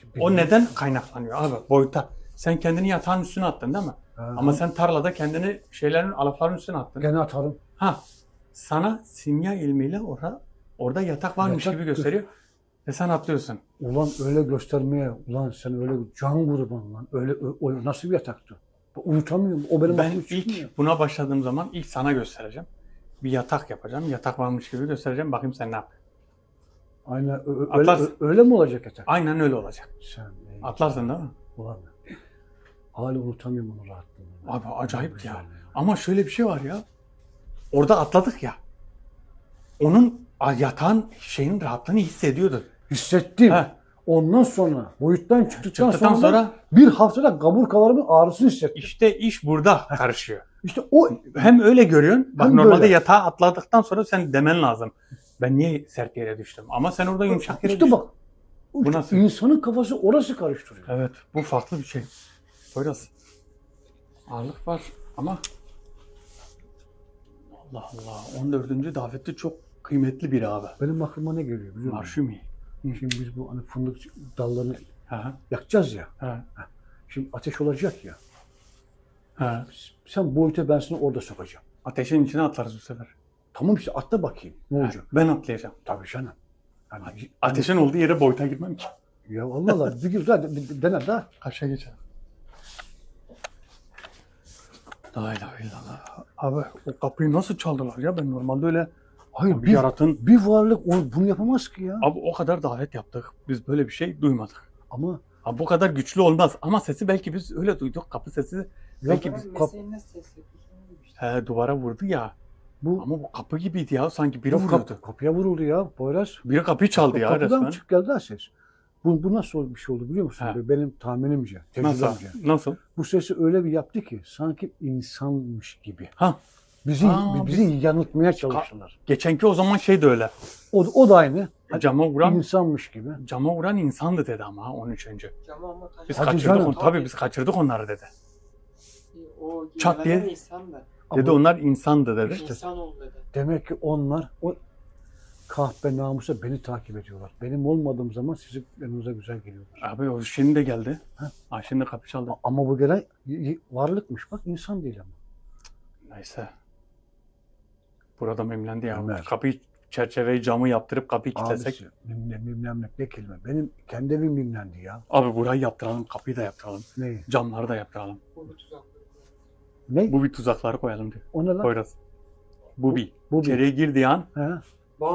O Bilmiyorum. neden kaynaklanıyor abi? Boyuta. Sen kendini yatağın üstüne attın değil mi? Ha. Ama sen tarlada kendini şeylerin, alafların üstüne attın. Gene atarım. Ha, sana simya ilmiyle orada yatak varmış Yatak gibi gösteriyor. Ve sen atlıyorsun. Ulan öyle göstermeye, ulan sen öyle can kurban lan. Öyle o nasıl bir yataktı? Ben unutamıyorum. O benim Ben aklıma çıkmıyor. ilk buna başladığım zaman ilk sana göstereceğim. Bir yatak yapacağım. Yatak varmış gibi göstereceğim. Bakayım sen ne yap. Aynen Atlarsın. öyle mi olacak yatak? Aynen öyle olacak. Sen Atlarsın değil mi? Ulan hala unutamıyorum onu rahatlığını. Abi acayip Güzel ya. Ama şöyle bir şey var ya. Orada atladık ya. Onun yatağın şeyin rahatlığını hissediyordu. Hissettim. He. Ondan sonra boyuttan çıktıktan Çıktıktan sonra bir haftada kaburgalarımın ağrısını hissettim. işte iş burada karışıyor. İşte o Hem öyle görüyorsun. Bak Hem normalde böyle. yatağa atladıktan sonra sen demen lazım. Ben niye sert yere düştüm? Ama sen orada yumuşak yere işte düştün. bak. Bu İşte nasıl? İnsanın kafası orası karıştırıyor. Evet, bu farklı bir şey. Poyraz. Ağırlık var ama Allah Allah, 14. davette çok kıymetli biri abi. Benim aklıma ne geliyor biliyor musun? Marşumi. Şimdi biz bu hani fındık dallarını Ha, yakacağız ya. ha, Şimdi ateş olacak ya. ha. Sen boyuta ben seni orada sokacağım. Ateşin içine atlarız bu sefer. Tamam işte atla bakayım. Ne Ha, olacak? ben atlayacağım. Tabii canım. Hani, Ateşin olduğu yere boyuta girmem ki. ya Allah Allah bir gün daha dene daha. Karşıya geçelim. La ilahe illallah. Abi o kapıyı nasıl çaldılar ya? Ben normalde öyle Hayır bir yaratın. bir varlık bunu yapamaz ki ya. Abi o kadar davet yaptık. Biz böyle bir şey duymadık. Ama Abi bu kadar güçlü olmaz. Ama sesi belki biz öyle duyduk. Kapı sesi belki biz... Mesleğin nasıl ses yapıyorsun? İşte. He, duvara vurdu ya. bu Ama bu kapı gibiydi ya. Sanki biri bu vuruyordu. kapıya vuruldu ya Poyraz. Biri kapıyı çaldı ya Kapıdan resmen. çık geldi ha ses. Bu nasıl bir şey oldu biliyor musun? He. Benim tahminimce, Nasıl? tecrübemce. Nasıl? Bu sesi öyle bir yaptı ki sanki insanmış gibi. Ha, Bizi Aa, bizi yanıltmaya çalıştılar. geçenki o zaman şey de öyle. O da aynı. Cama vuran İnsanmış gibi. insandı dedi ama 13 önce. Cama ama taş. Biz Hadi kaçırdık canım. onu. Tabii biz kaçırdık onları dedi. O Çat diye- gelen insan da. Dedi Ama onlar insandı dedi. İnsan oldu dedi. demek ki onlar o kahpe namusa beni takip ediyorlar. Benim olmadığım zaman sizin yanınıza güzel geliyorlar. Abi o şimdi de geldi. Ha. Ha, şimdi kapı çaldı. Ama bu gelen varlıkmış bak insan değil ama. Neyse. Burada memlendi ya. Ömer. Kapıyı, çerçeveyi, camı yaptırıp kapıyı kilitlesek. Abisi mimlenmek ne kelime. Benim kendi evim mimlendi ya. Abi burayı yaptıralım, kapıyı da yaptıralım. Ne? Camları da yaptıralım. Bu bir tuzak. Ne? Bu bir tuzakları koyalım diyor. O ne lan? Poyraz. Bu bir. Bu bir. İçeriye girdiği an He?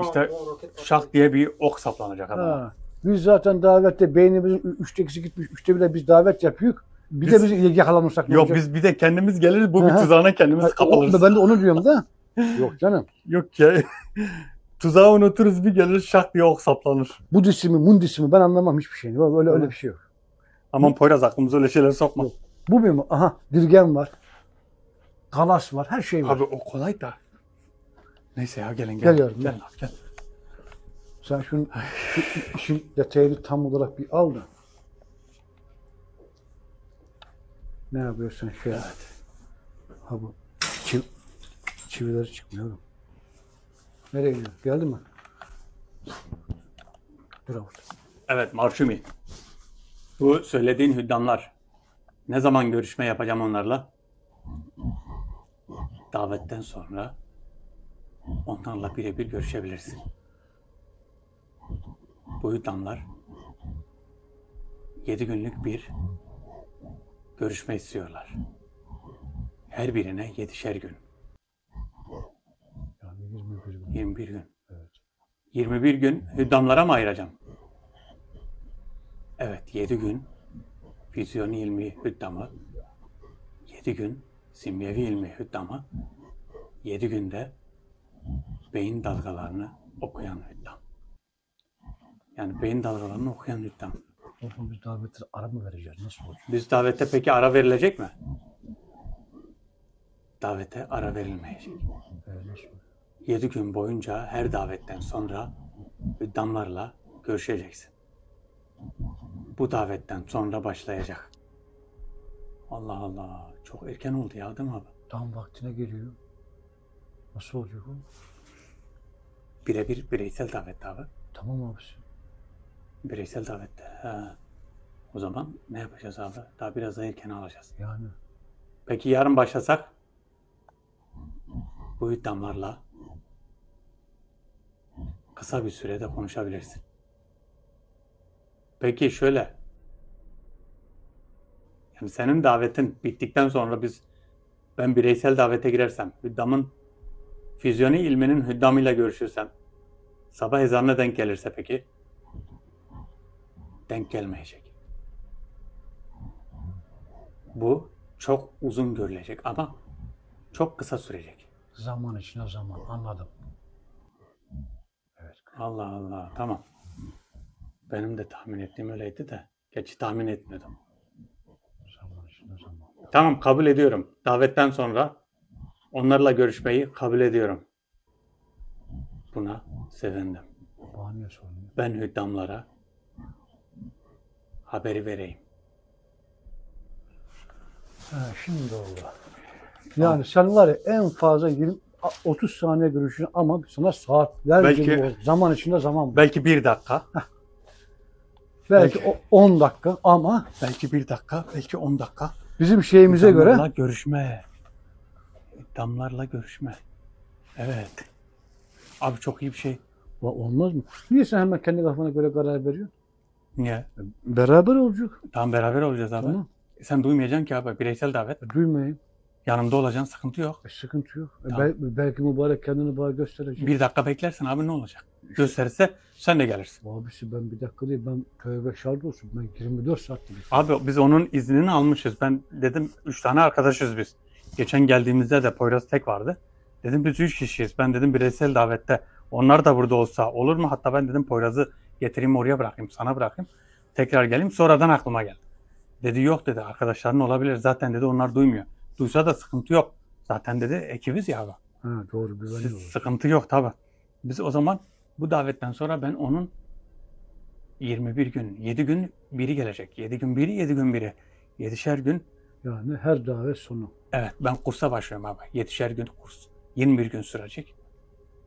İşte roket şak diye bir ok saplanacak adama. Ha. Biz zaten davette beynimizin 3'te gitmiş, 3'te bile biz davet yapıyoruz. Bir de biz yakalanırsak ne Yok olacak? biz bir de kendimiz geliriz bu bir Aha. tuzağına kendimiz kapılırız. Ben de onu diyorum da. Yok canım. Yok ya. Tuzağı unuturuz bir geliriz şak diye ok saplanır. Budismi, mundismi ben anlamam hiçbir şeyini. Öyle bir şey yok. Aman Poyraz aklımıza öyle şeyler sokma. Yok. Bu mu? Aha dirgen var. Galas var. Her şey var. Abi o kolay da. Neyse ya gelin. Geliyorum, Gel, gel. gel. Sen şu işin detayını tam olarak bir al da. Ne yapıyorsun şey? Evet. Ha bu çivileri çıkmıyor oğlum. Nereye gidiyorsun? Geldi mi? Dur orada. Evet Marşumi. Bu söylediğin hüddamlar. Ne zaman görüşme yapacağım onlarla? Davetten sonra onlarla birebir görüşebilirsin. Bu hüddamlar 7 günlük bir görüşme istiyorlar. Her birine 7'şer gün. Yani 21 gün. 21 gün. Evet. 21 gün hüddamlara mı ayıracağım? Evet, 7 gün füzyon ilmi hüddamı, 7 gün simyevi ilmi hüddamı, 7 günde beyin dalgalarını okuyan hüddam. Yani beyin dalgalarını okuyan hüddam. Oğlum biz davete ara mı vereceğiz? Nasıl olacak? Biz davete peki ara verilecek mi? Davete ara verilmeyecek. Nasıl? 7 gün boyunca her davetten sonra hüddamlarla görüşeceksin. Bu davetten sonra başlayacak. Allah Allah. Çok erken oldu ya değil mi abi? Tam vaktine geliyor. Nasıl olacak o? Birebir bireysel davet abi. Tamam abisi. Bireysel davette. Ha. O zaman ne yapacağız abi? Daha biraz daha erken alacağız. Yani. Peki yarın başlasak? Bu hüddamlarla kısa bir sürede konuşabilirsin. Peki şöyle. Yani senin davetin bittikten sonra ben bireysel davete girersem, hüddamın füzyoni ilminin hüddamıyla görüşürsem, sabah ezanına denk gelirse peki? Denk gelmeyecek. Bu çok uzun görülecek ama çok kısa sürecek. Zaman içine zaman. Anladım. Evet. Allah Allah, tamam. Benim de tahmin ettiğim öyleydi de. Gerçi tahmin etmiyordum. Zaman içine zaman. Tamam, kabul ediyorum. Davetten sonra onlarla görüşmeyi kabul ediyorum. Buna sevindim. Bana niye sormuyor? Ben hüddamlara haberi vereyim. Şimdi oldu. Yani sen var ya en fazla 30 saniye görüşün ama sana saatlerce Belki- zaman içinde zaman var. Belki 1 dakika, Belki 10 dakika ama belki 1 dakika, belki 10 dakika. bizim şeyimize Hüddamlarla göre görüşme. Hüddamlarla görüşme. Evet. Abi çok iyi bir şey. olmaz mı? Niye sen hemen kendi kafana göre karar veriyorsun? Niye? Beraber olacak. Tamam beraber olacağız abi. Tamam. Sen duymayacaksın ki abi. Bireysel davet. Duymayayım. Yanımda olacaksın, sıkıntı yok. Sıkıntı yok. Tamam. Belki mübarek kendini bana gösterecek. 1 dakika beklersin abi ne olacak? Gösterirse sen de gelirsin. Abisi ben bir dakika değil, ben tövbe şart olsun. Ben 24 saatte bir. Abi biz onun iznini almışız. Ben dedim 3 tane arkadaşız biz. Geçen geldiğimizde de Poyraz tek vardı. Dedim biz 3 kişiyiz. Ben dedim bireysel davette. Onlar da burada olsa olur mu? Hatta ben dedim Poyraz'ı getireyim oraya bırakayım, sana bırakayım. Tekrar geleyim. Sonradan aklıma geldi. Dedi yok dedi arkadaşların olabilir. Zaten dedi onlar duymuyor. Duysa da sıkıntı yok. Zaten dedi ekibiz ya abi. Ha doğru güveniyor. Sıkıntı yok tabi. Biz o zaman bu davetten sonra ben onun 21 gün, 7 gün biri gelecek. 7 gün biri, 7 gün biri. 7'şer gün. Yani her davet sonu. Evet ben kursa başlıyorum abi. 7'şer gün kurs. 21 gün sürecek.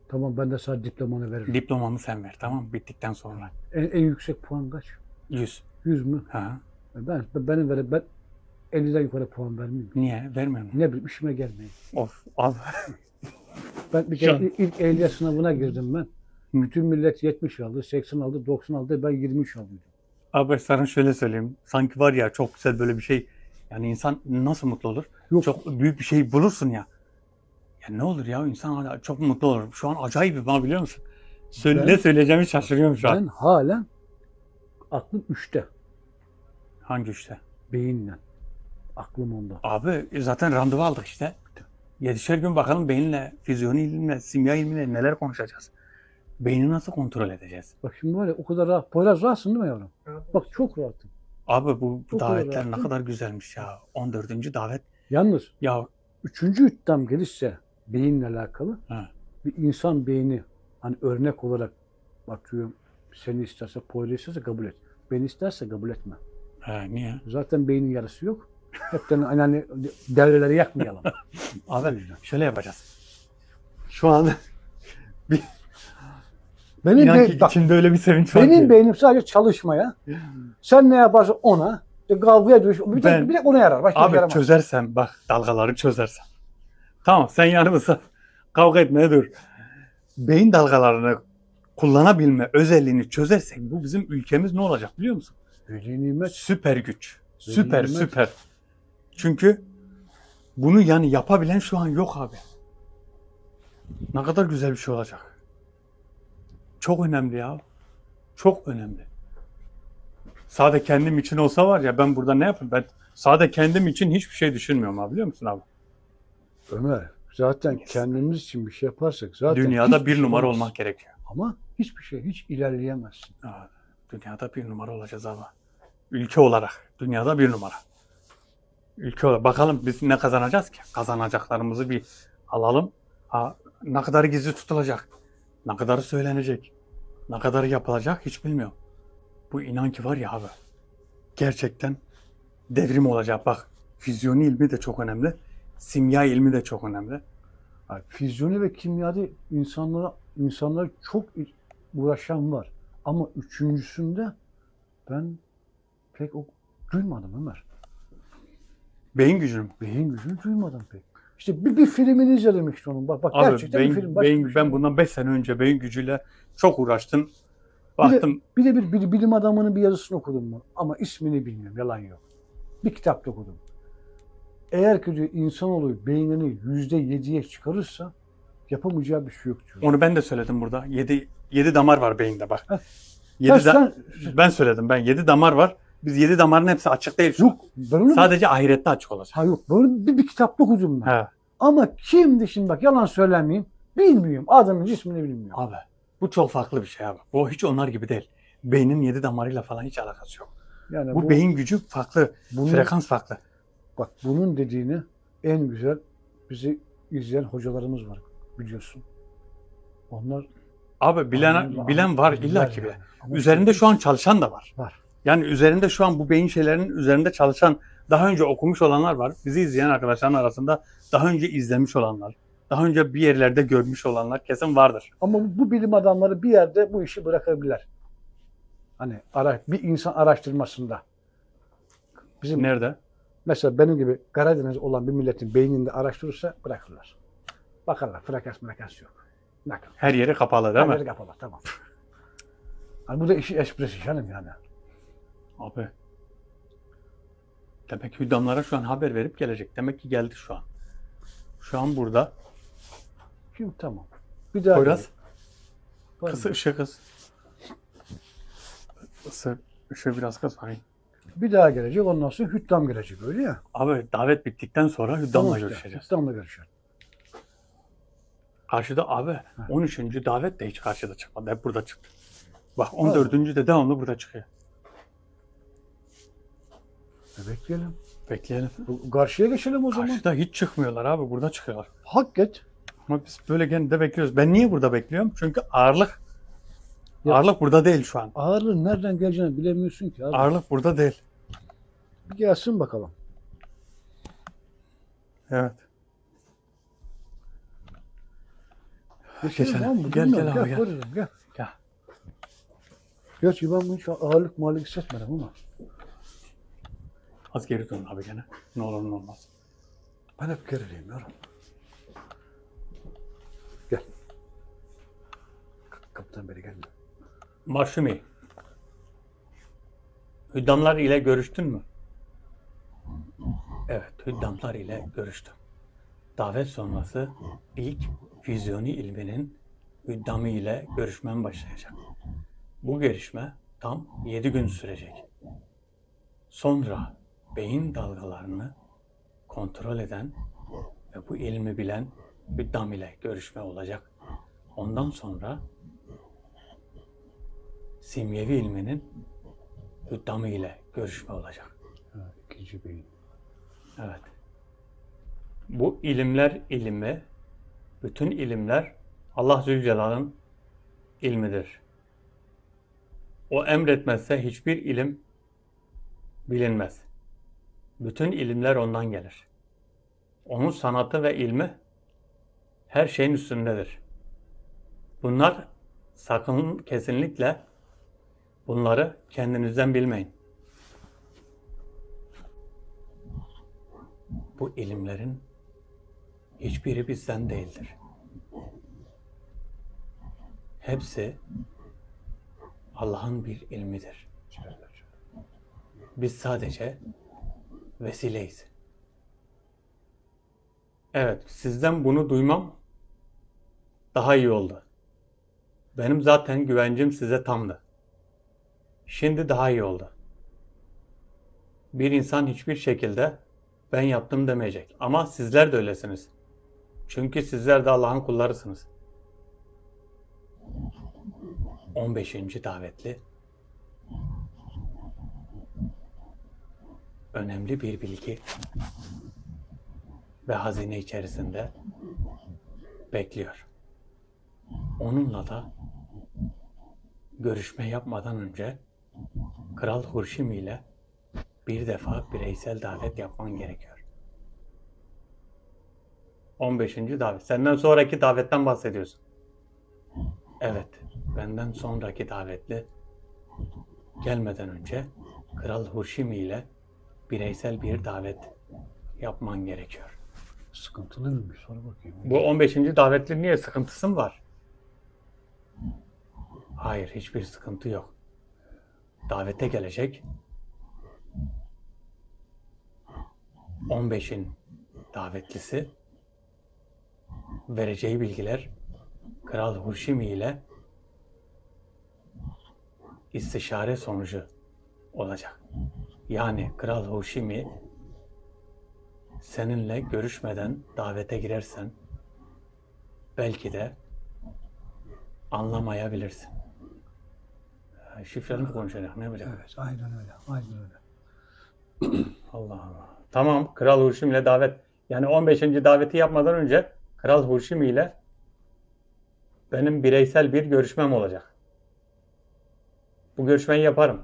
Tamam ben de sana diplomanı veririm. Diplomamı sen ver tamam mı? Bittikten sonra. En yüksek puan kaç? 100. 100 mü? Ha. Ben 50'den yukarı puan vermeyeyim. Niye? Vermiyorum. Ne bileyim işime gelmeyin. Of abi. Ben bir kere ilk ehliyet sınavına girdim ben. Bütün millet 70 aldı, 80 aldı, 90 aldı. Ben 23 alıyordum. Abi sana şöyle söyleyeyim. Sanki var ya çok güzel böyle bir şey. Yani insan nasıl mutlu olur? Yok. Çok büyük bir şey bulursun ya. Ya ne olur ya insan çok mutlu olur. Şu an acayip bir biliyor musun? Ben- Ne söyleyeceğimi şaşırıyorum şu an. Ben halen aklım 3'te. Hangi işte? Beyinle. Aklım onda. Abi zaten randevu aldık işte. 7'şer gün bakalım beyinle, fizyoni ilimle, simya ilmiyle neler konuşacağız. Beyni nasıl kontrol edeceğiz? Bak şimdi var ya o kadar rahat. Poyraz rahatsın değil mi yavrum? Bak çok rahatım. Abi bu Çok davetler öyle ne yaptın. kadar güzelmiş ya. 14. davet. Yalnız Ya 3. hüddam gelirse beyinle alakalı ha, bir insan beyni hani örnek olarak bakıyorum seni isterse Poyraz isterse kabul et. Beni isterse kabul etme. niye? Zaten beynin yarısı yok. Hepten hani devreleri yakmayalım. Abi şöyle yapacağız. Şu an Benim, inan be- ki bak, içimde öyle bir sevinç var benim ki. beynim sadece çalışmaya. Sen ne yaparsan ona. Kavgaya dönüş. Bir Ben- tek ona yarar. Başka bir şey Abi yaramaz. çözersem bak dalgaları çözersem. Tamam sen yanımızda kavga etmeye dur. Beyin dalgalarını kullanabilme özelliğini çözersek bu bizim ülkemiz ne olacak biliyor musun? Veli nimet. Süper güç. Süper nimet. süper. Çünkü bunu yani yapabilen şu an yok abi. Ne kadar güzel bir şey olacak. Çok önemli ya. Çok önemli. Sadece kendim için olsa var ya ben burada ne yapayım? Ben sadece kendim için hiçbir şey düşünmüyorum abi biliyor musun abi? Ömer zaten kendimiz için bir şey yaparsak zaten Dünyada hiçbir bir şey numara olmaz. olmak gerekiyor. Ama hiçbir şey hiç ilerleyemezsin. Aa, dünyada bir numara olacağız abi. Ülke olarak. Dünyada bir numara. Ülke olarak. Bakalım biz ne kazanacağız ki? Kazanacaklarımızı bir alalım. Ne kadar gizli tutulacak? Ne kadarı söylenecek? Ne kadarı yapılacak hiç bilmiyorum. Bu inan ki var ya abi. Gerçekten devrim olacak. Bak füzyoni ilmi de çok önemli. Simya ilmi de çok önemli. Yani fizyoni ve kimyada insanlar çok uğraşan var. Ama üçüncüsünde ben pek duymadım Ömer. Beyin gücü mü? Beyin gücünü duymadım pek. İşte bir filmini izledim işte onun. Bak Abi gerçekten bir film. Başka bir şey ben yok. bundan 5 sene önce beyin gücüyle çok uğraştım. Bir de, Baktım bir bilim adamının bir yazısını okudum mu? Ama ismini bilmiyorum. Yalan yok. Bir kitapta okudum. Eğer ki diyor insanoğlu beynini %7'ye çıkarırsa yapamayacağı bir şey yok diyor. onu ben de söyledim burada. 7 damar var beyinde bak. Heh. 7 sen, ben söyledim. Ben 7 damar var. Biz 7 damarın hepsi açık değil şu an. yok. Ben onu, Sadece ahirette açık olacak. ha yok. Böyle bir kitapta okudum ben. He. Ama kimdi şimdi bak yalan söylemeyeyim. Bilmiyorum. Adının ismini bilmiyorum. Abi bu çok farklı bir şey abi. Bu hiç onlar gibi değil. Beynin 7 damarıyla falan hiç alakası yok. Yani Bu beyin gücü farklı. bunun, Frekans farklı. bak bunun dediğini en güzel bizi izleyen hocalarımız var biliyorsun. Onlar Abi bilen var illa ki. yani. Ama Üzerinde şu an çalışan da var. var. Yani üzerinde şu an bu beyin şeylerinin üzerinde çalışan, daha önce okumuş olanlar var. Bizi izleyen arkadaşların arasında daha önce izlemiş olanlar, daha önce bir yerlerde görmüş olanlar kesin vardır. Ama bu bilim adamları bir yerde bu işi bırakabilirler. Hani bir insan araştırmasında. Bizim Nerede? mesela benim gibi Karadeniz olan bir milletin beyninde araştırırsa bırakırlar. Bakarlar frekans yok. Bakın. Her yeri kapalı değil mi? Her yeri kapalı tamam. Hani bu da işi esprisi canım yani. Abi. Demek ki hüddamlara şu an haber verip gelecek. Demek ki geldi şu an. Şu an burada. Şimdi tamam. Bir daha Poyraz. Var Kıs mı? ışığı kız. Işığı biraz kız bakayım. Bir daha gelecek ondan sonra hüddam gelecek öyle ya. Abi davet bittikten sonra hüddamla Tamam işte, görüşeceğiz. Hüddamla görüşeceğiz. Karşıda abi 13. davet de hiç karşıda çıkmadı. Hep burada çıktı. Bak 14. de devamlı burada çıkıyor. Bekleyelim. Bekleyelim. Karşıya geçelim o zaman. Karşıda hiç çıkmıyorlar abi. Burada çıkıyorlar. Hak et. Ama biz böyle gene de bekliyoruz. Ben niye burada bekliyorum? Çünkü ağırlık Ya- ağırlık burada değil şu an. Ağırlığın nereden geleceğini bilemiyorsun ki abi. Ağırlık burada değil. Bir gelsin bakalım. Evet. Geçelim Geçelim. lan bu, Gel, değil mi? gel abi, gel. Koyalım, gel. Gel. Gerçi ben hiç ağırlık mağırlık hissetmedim ama. Az geri dön abi gene. Ne olur ne olmaz. Ben hep gerileyim yavrum. Gel. Kapıdan beri gelme. Maşumi. Hüddamlar ile görüştün mü? Evet, hüddamlar ile görüştüm. Davet sonrası ilk füzyoni ilminin hüddamı ile görüşmem başlayacak. Bu görüşme tam 7 gün sürecek. Sonra beyin dalgalarını kontrol eden ve bu ilmi bilen Hüddam ile görüşme olacak. Ondan sonra simyevi ilminin Hüddamı ile görüşme olacak. Ha, ikinci beyin. Evet. Bu ilimler ilmi, bütün ilimler Allah Zülcelal'ın ilmidir. O emretmezse hiçbir ilim bilinmez. Bütün ilimler ondan gelir. Onun sanatı ve ilmi her şeyin üstündedir. Bunlar sakın kesinlikle bunları kendinizden bilmeyin. Bu ilimlerin hiçbiri bizden değildir. Hepsi Allah'ın bir ilmidir. Biz sadece vesileyiz. Evet, sizden bunu duymam daha iyi oldu. Benim zaten güvencim size tamdı. Şimdi daha iyi oldu. Bir insan hiçbir şekilde ben yaptım demeyecek. Ama sizler de öylesiniz. Çünkü sizler de Allah'ın kullarısınız. 15. davetli önemli bir bilgi ve hazine içerisinde bekliyor. Onunla da görüşme yapmadan önce Kral Hurşim ile bir defa bireysel davet yapman gerekiyor. 15. davet. Senden sonraki davetten bahsediyorsun. Evet, benden sonraki davetli gelmeden önce Kral Hurşim ile bireysel bir davet yapman gerekiyor. Sıkıntılı mıymış? Sonra bakayım. Bu 15. davetli niye, sıkıntısı mı var? Hayır, hiçbir sıkıntı yok. Davete gelecek. 15'in davetlisi vereceği bilgiler Kral Hurşimi ile istişare sonucu olacak. Yani Kral Hurşimi seninle görüşmeden davete girersen belki de anlamayabilirsin. Şifreli mi konuşacak? Ne yapacak? Evet, aynen öyle. Aynen öyle. Allah Allah. Tamam, Kral Hurşim ile davet. Yani 15. daveti yapmadan önce Kral Hurşim ile benim bireysel bir görüşmem olacak. Bu görüşmeyi yaparım.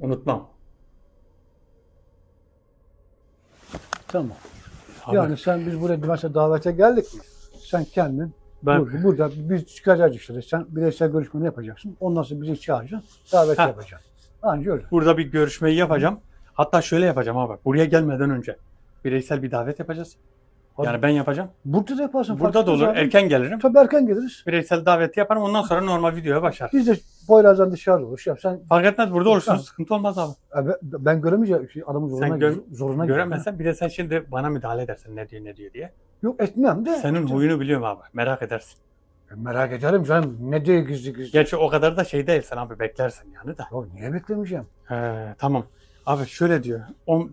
Unutmam. Tamam. Abi, Yani biz buraya mesela davete geldik mi? Sen kendin burada biz çıkacağız işte. Sen bireysel görüşmeni yapacaksın. Ondan sonra bizi çağıracaksın. Davet yapacaksın. Anca öyle. burada bir görüşmeyi yapacağım. Hatta şöyle yapacağım abi. Buraya gelmeden önce bireysel bir davet yapacağız. Yani ben yapacağım. Burada da yaparsın. Burada da olur. Erken gelirim. Tabii erken geliriz. Bireysel daveti yaparım. Ondan sonra normal videoya başlar. Biz de Poyraz'dan dışarı olur. Sen Fark etmez. Burada olursun. Tamam. Sıkıntı olmaz abi. ben göremeyeceğim. Adamın zoruna Göremezsen bir de sen şimdi bana müdahale edersin ne diyor diye. Yok etmem de. Senin huyunu biliyorum abi. Merak edersin. Merak ederim canım. Ne diye gizli. Gerçi o kadar da şey değilsin abi. Beklersin yani da. Ya niye beklemeyeceğim? Tamam. Abi şöyle diyor.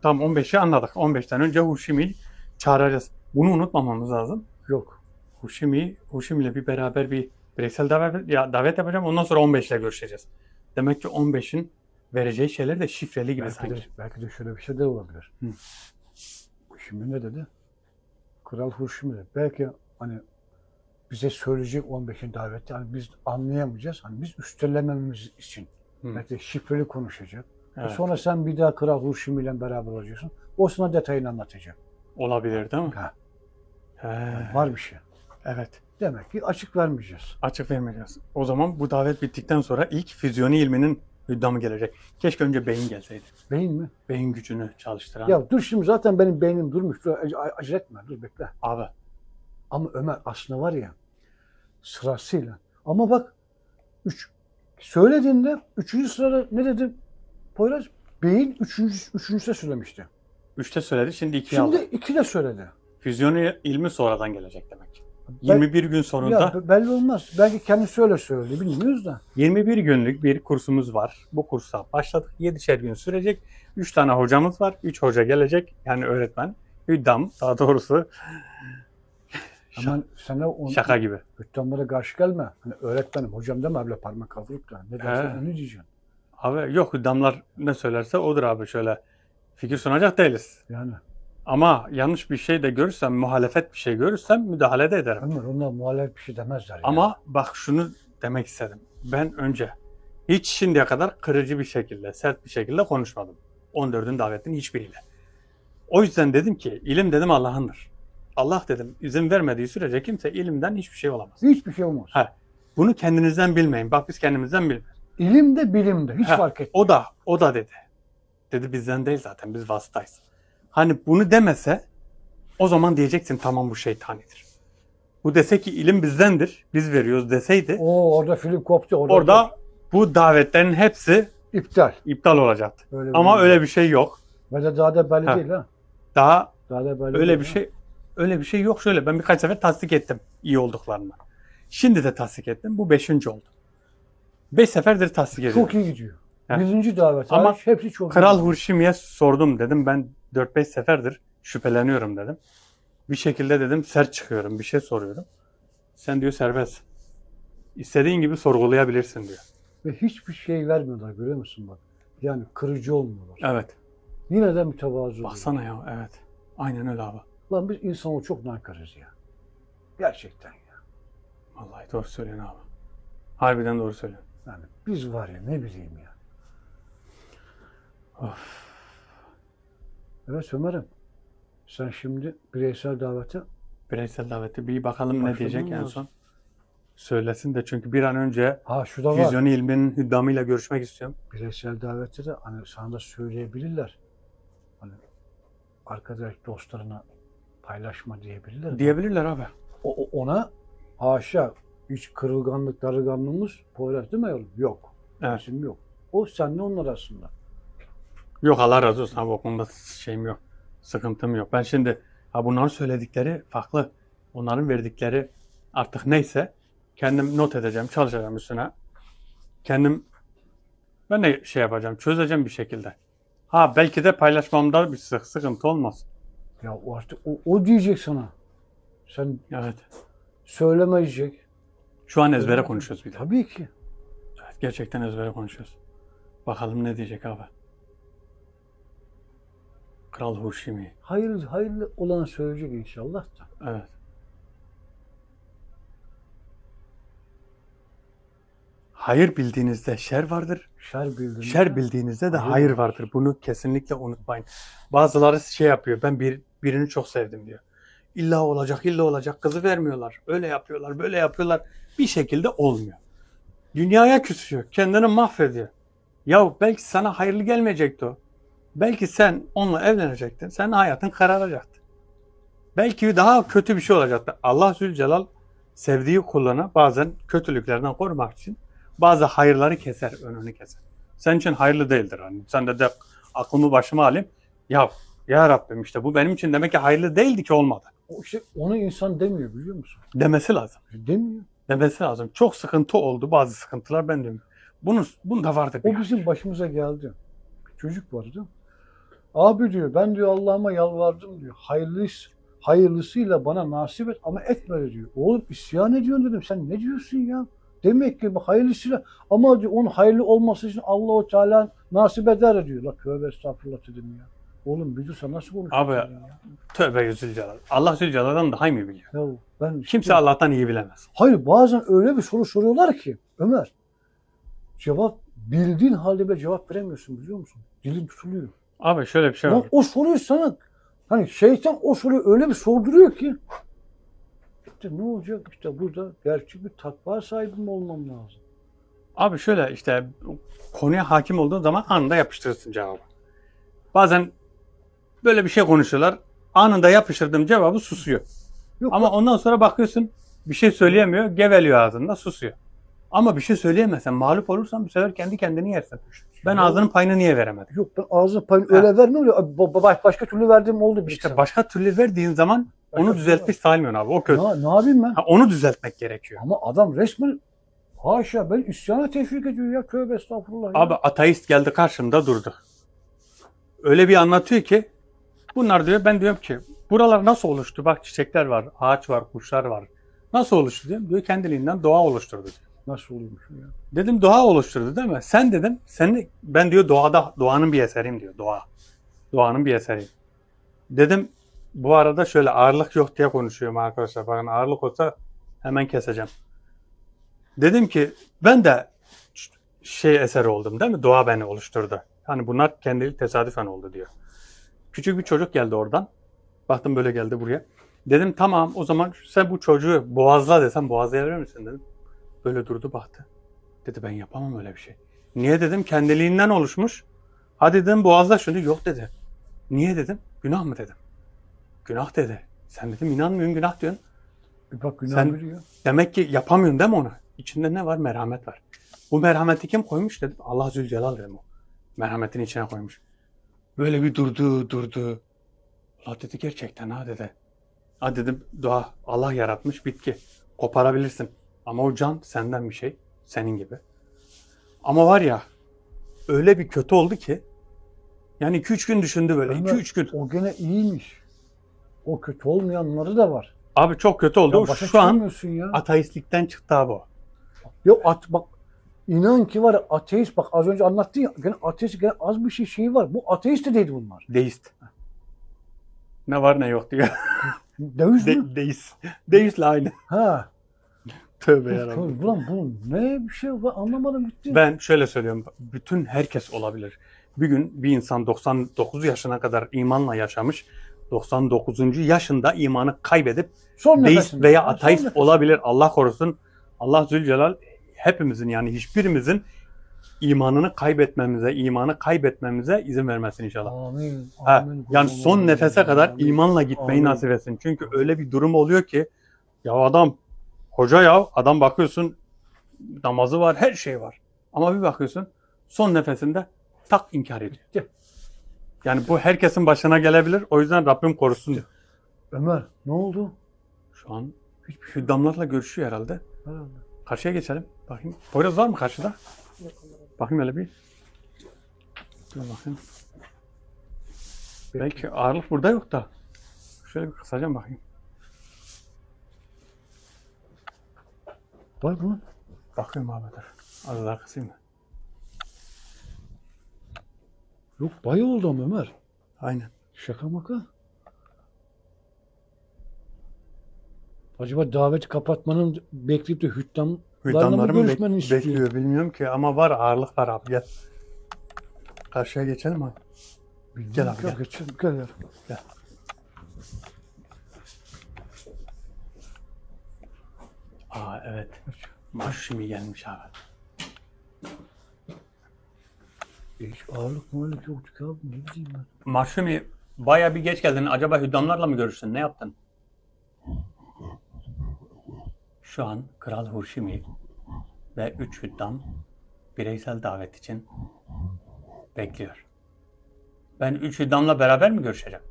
Tam 15'i anladık. 15'ten önce Hurşimi'yi çağıracağız. Bunu unutmamamız lazım. Yok. Hurşim ile bir beraber bir bireysel davet yapacağım. Ondan sonra 15 ile görüşeceğiz. Demek ki 15'in vereceği şeyler de şifreli gibi sanki. Belki de şöyle bir şey de olabilir. Hı. Şimdi ne dedi? Kral Hurşim dedi. Belki hani bize söyleyecek 15'in daveti. Hani biz anlayamayacağız. Hani biz üstelememiz için. Hı. Belki de şifreli konuşacak. Evet. Sonra sen bir daha Kral Hurşim ile beraber olacaksın. O sana detayını anlatacak. Olabilir değil mi? Ha. He. Yani var bir şey. Evet. Demek ki açık vermeyeceğiz. Açık vermeyeceğiz. O zaman bu davet bittikten sonra ilk füzyoni ilminin hüddamı gelecek. Keşke önce beyin gelseydi. Beyin mi? Beyin gücünü çalıştıran. Ya dur şimdi zaten benim beynim durmuş. Dur, acele etme. Dur bekle. Abi. Ama Ömer aslında var ya sırasıyla. Ama bak söylediğinde 3. sırada ne dedi Poyraz? Beyin 3. söylemişti. 3'te söyledi. Şimdi 2'ye aldı. Şimdi 2 de söyledi. Füzyoni ilmi sonradan gelecek demek. 21 gün sonunda Ya belli olmaz. Belki kendisi öyle söyledi. Bilmiyoruz da. 21 günlük bir kursumuz var. Bu kursa başladık. 7'şer gün sürecek. 3 tane hocamız var. 3 hoca gelecek. Yani öğretmen. Hüddam daha doğrusu. Ama sana onu, Şaka gibi. hüddamlara karşı gelme. Hani öğretmenim, hocam deme öyle parmak kaldırıp da. Ne dersen He. onu diyeceksin. Abi yok, hüddamlar ne söylerse odur abi, şöyle fikir sunacak değiliz. Yani. Ama yanlış bir şey de görürsem, muhalefet bir şey görürsem müdahale de ederim. Ömer onlar muhalefet bir şey demezler. Yani. Ama bak şunu demek istedim. Ben önce hiç şimdiye kadar kırıcı bir şekilde, sert bir şekilde konuşmadım. 14'ün davetinin hiçbiriyle. O yüzden dedim ki ilim dedim Allah'ındır. Allah dedim izin vermediği sürece kimse ilimden hiçbir şey olamaz. Hiçbir şey olmaz. Ha, bunu kendinizden bilmeyin. Bak biz kendimizden bilmiyoruz. İlim de bilim de hiç Ha, fark etmiyor. O da dedi. Dedi bizden değil zaten, biz vasıtayız. Hani bunu demese o zaman diyeceksin tamam bu şeytanidir. Bu dese ki ilim bizdendir, biz veriyoruz deseydi Orada film koptu. orada bu davetlerin hepsi iptal. iptal olacaktı. Öyle Ama bir öyle bir şey yok. Ve de daha da belli Ha. değil ha. Daha Daha da belli öyle değil, bir ha. öyle bir şey yok. Şöyle ben birkaç sefer tasdik ettim iyi olduklarını. Şimdi de tasdik ettim. Bu 5. oldu. 5 seferdir tasdik ediyorum. Çok iyi gidiyor. Ha. Birinci davet. Ama hariç hepsi çok Kral iyi. Hurşimi'ye sordum dedim. Ben 4-5 seferdir şüpheleniyorum dedim. Bir şekilde dedim sert çıkıyorum. Bir şey soruyorum. Sen diyor serbest. İstediğin gibi sorgulayabilirsin diyor. Ve hiçbir şey vermiyorlar görüyor musun bak. Yani kırıcı olmuyorlar. Evet. Yine de mütevazı. Baksana ya, evet. Aynen öyle abi. Lan biz insanı çok nankarız ya. Gerçekten ya. Vallahi doğru söylüyorsun abi. Harbiden doğru söylüyorsun. Yani biz var ya ne bileyim ya. Of. Evet Ömer'im. Sen şimdi bireysel davete Bireysel daveti bir bakalım ne Başladı diyecek mı en lazım? son. Söylesin de çünkü bir an önce şu da var. Füzyon ilminin hüddamıyla görüşmek istiyorum. Bireysel davette de hani sana da söyleyebilirler. Hani arkadaş dostlarına paylaşma diyebilirler. Diyebilirler abi. Ona haşa hiç kırılganlık, darılganlığımız Poyraz değil mi yavrum? Yok. Evet. Kesin yok. O seninle onun arasında. Yok Allah razı olsun abi, o konuda şeyim yok. Sıkıntım yok. Ben şimdi bunların söyledikleri farklı. Onların verdikleri artık neyse kendim not edeceğim, çalışacağım üstüne. Kendim ben de şey yapacağım, çözeceğim bir şekilde. Ha belki de paylaşmamda bir sıkıntı olmaz. Ya o artık o diyecek sana. Sen Evet. söyleme diyecek. Şu an ezbere konuşuyoruz bir de. Tabii ki. Evet, gerçekten ezbere konuşuyoruz. Bakalım ne diyecek abi. Kral Hurşimi. Hayırlı olanı söyleyecek inşallah da. Evet. Hayır bildiğinizde şer vardır. Şer bildiğinizde de hayır vardır. Bunu kesinlikle unutmayın. Bazıları şey yapıyor. Ben birini çok sevdim diyor. İlla olacak, illa olacak. Kızı vermiyorlar. Öyle yapıyorlar, böyle yapıyorlar. Bir şekilde olmuyor. Dünyaya küsüyor. Kendini mahvediyor. Ya belki sana hayırlı gelmeyecekti o. Belki sen onunla evlenecektin. Senin hayatın kararacaktı. Belki daha kötü bir şey olacaktı. Allah Zülcelal sevdiği kullarına bazen kötülüklerden korumak için bazı hayırları keser, önünü keser. Senin için hayırlı değildir. Hani sen de aklımı başıma alayım. Ya Rabbim işte bu benim için demek ki hayırlı değildi ki olmadı. İşte onu insan demiyor biliyor musun? Demesi lazım. Demiyor. Demesi lazım. Çok sıkıntı oldu. Bazı sıkıntılar ben diyorum. Bunda vardı bir O bizim başımıza geldi. Bir çocuk vardı. Abi diyor ben diyor Allah'ıma yalvardım diyor. Hayırlısıyla bana nasip et ama etmedi diyor. Oğlum isyan ediyorsun dedim. Sen ne diyorsun ya? Demek ki bu hayırlısıyla ama diyor onun hayırlı olması için Allah-u Teala nasip eder diyor. La tövbe estağfurullah dedim ya. Oğlum bir dur sen nasıl konuşuyorsun Abi ya? tövbe Zülcelal. Allah Zülcelal'dan daha iyi mi biliyor? Ya ben Kimse Allah'tan iyi bilemez. Hayır bazen öyle bir soru soruyorlar ki Ömer. Bildiğin halde bile cevap veremiyorsun biliyor musun? Dilin tutuluyor. Abi şöyle bir şey var. O soruyu sana hani şeytan o soruyu öyle bir sorduruyor ki işte ne olacak işte burada gerçek bir takva sahibi mi olmam lazım? Abi şöyle işte konuya hakim olduğun zaman anında yapıştırırsın cevabı. Bazen böyle bir şey konuşuyorlar. Anında yapıştırdığım cevabı susuyor. Yok, Ama ondan sonra bakıyorsun bir şey söyleyemiyor, geveliyor ağzında, susuyor. Ama bir şey söyleyemezsen, mağlup olursan bu sefer kendi kendini yersin. Ben ağzının payını niye veremedim? Yok ben ağzına payını öyle vermiyorum ya. Başka türlü verdiğim oldu bir İşte başka türlü verdiğin zaman Onu düzeltmiş saymıyorsun abi. O kötü. Ne yapayım ben? Ha, onu düzeltmek gerekiyor. Ama adam resmen haşa ben isyana teşvik ediyor ya. Tövbe estağfurullah ya. Abi ateist geldi karşımda durdu. Öyle bir anlatıyor ki bunlar diyor, ben diyorum ki buralar nasıl oluştu? Bak çiçekler var, ağaç var, kuşlar var. Nasıl oluştu diyorum. Diyor kendiliğinden doğa oluşturdu diyor. Nasıl oluyormuş ya? Dedim doğa oluşturdu değil mi? Sen dedim, ben diyor doğanın bir eseriyim diyor. Doğanın bir eseriyim. Dedim bu arada şöyle ağırlık yok diye konuşuyorum arkadaşlar. Bakın ağırlık olsa hemen keseceğim. Dedim ki ben de eseri oldum değil mi? Doğa beni oluşturdu. Hani bunlar kendiliği tesadüfen oldu diyor. Küçük bir çocuk geldi oradan. Baktım böyle geldi buraya. Dedim tamam o zaman sen bu çocuğu boğazla desem boğazlayabilir misin dedim. Böyle durdu baktı. Dedi ben yapamam öyle bir şey. Niye dedim kendiliğinden oluşmuş. Hadi dedim boğazla şunu. Yok dedi. Niye dedim. Günah mı dedim. Günah dedi. Sen dedim inanmıyorsun günah diyorsun. Bak günah Sen- biliyor. Demek ki yapamıyorsun değil mi onu? İçinde ne var? Merhamet var. Bu merhameti kim koymuş dedim. Allah Zülcelal dedim o. Merhametin içine koymuş. Böyle bir durdu. Allah dedi gerçekten ha dedi. Ha dedim doğa Allah yaratmış bitki. Koparabilirsin. Ama o can senden bir şey. Senin gibi. Ama var ya öyle bir kötü oldu ki yani 2-3 gün düşündü böyle. Ömer, 2-3 gün. O gene iyiymiş. O kötü olmayanları da var. Abi çok kötü oldu. Ya başa Şu an çıkamıyorsun ya. ateistlikten çıktı abi o. Yok bak inan ki var ya, ateist bak az önce anlattın ya gene ateist gene az bir şey var. Bu ateist de değil bunlar. Deist. Ne var ne yok diyor. Deist mi? Deist. Deist'le aynı. Ha. Tövbe yarabbim. Ulan bu ne bir şey ben anlamadım gitti. Ben şöyle söylüyorum. Bütün herkes olabilir. Bir gün bir insan 99 yaşına kadar imanla yaşamış. 99. yaşında imanı kaybedip Son deist nefesinde. veya Ha, son ateist nefesinde. olabilir. Allah korusun. Allah Zülcelal hepimizin yani hiçbirimizin imanı kaybetmemize izin vermesin inşallah. Amin. Ha, Amin. yani son nefese kadar Amin. imanla gitmeyi Amin. nasip etsin. Çünkü öyle bir durum oluyor ki ya adam bakıyorsun namazı var, her şey var. Ama bir bakıyorsun son nefesinde tak inkar ediyor. Bitti. Yani bu herkesin başına gelebilir. O yüzden Rabbim korusun. Ömer ne oldu? Şu an hüddamlarla görüşüyor herhalde. Herhalde. Karşıya geçelim. Bakayım. Poyraz var mı karşıda? Bakayım hele bir. Dur bakayım. Belki ağırlık burada yok da. Şöyle bir kısacağım bakayım. Var mı? Bakıyorum abi dur. Az daha kısayım mı? Yok bay oldu ama Ömer. Aynen. Şaka maka. Acaba daveti kapatmanın bekleyip de hüddamlarla mı Hüddamlarım görüşmeni istiyor? bekliyor bilmiyorum ki ama var ağırlık var abi gel. Karşıya geçelim abi. Gel abi, gel. Geçelim, gel. Aa evet. Maşumi gelmiş abi. Hiç ağırlık mağırlık yoktu ki abi. Ne bileyim ben. Maşumi baya bir geç geldin. Acaba hüddamlarla mı görüştün? Ne yaptın? Şu an Kral Hurşimi ve 3 hüddam bireysel davet için bekliyor. Ben 3 hüddamla beraber mi görüşeceğim?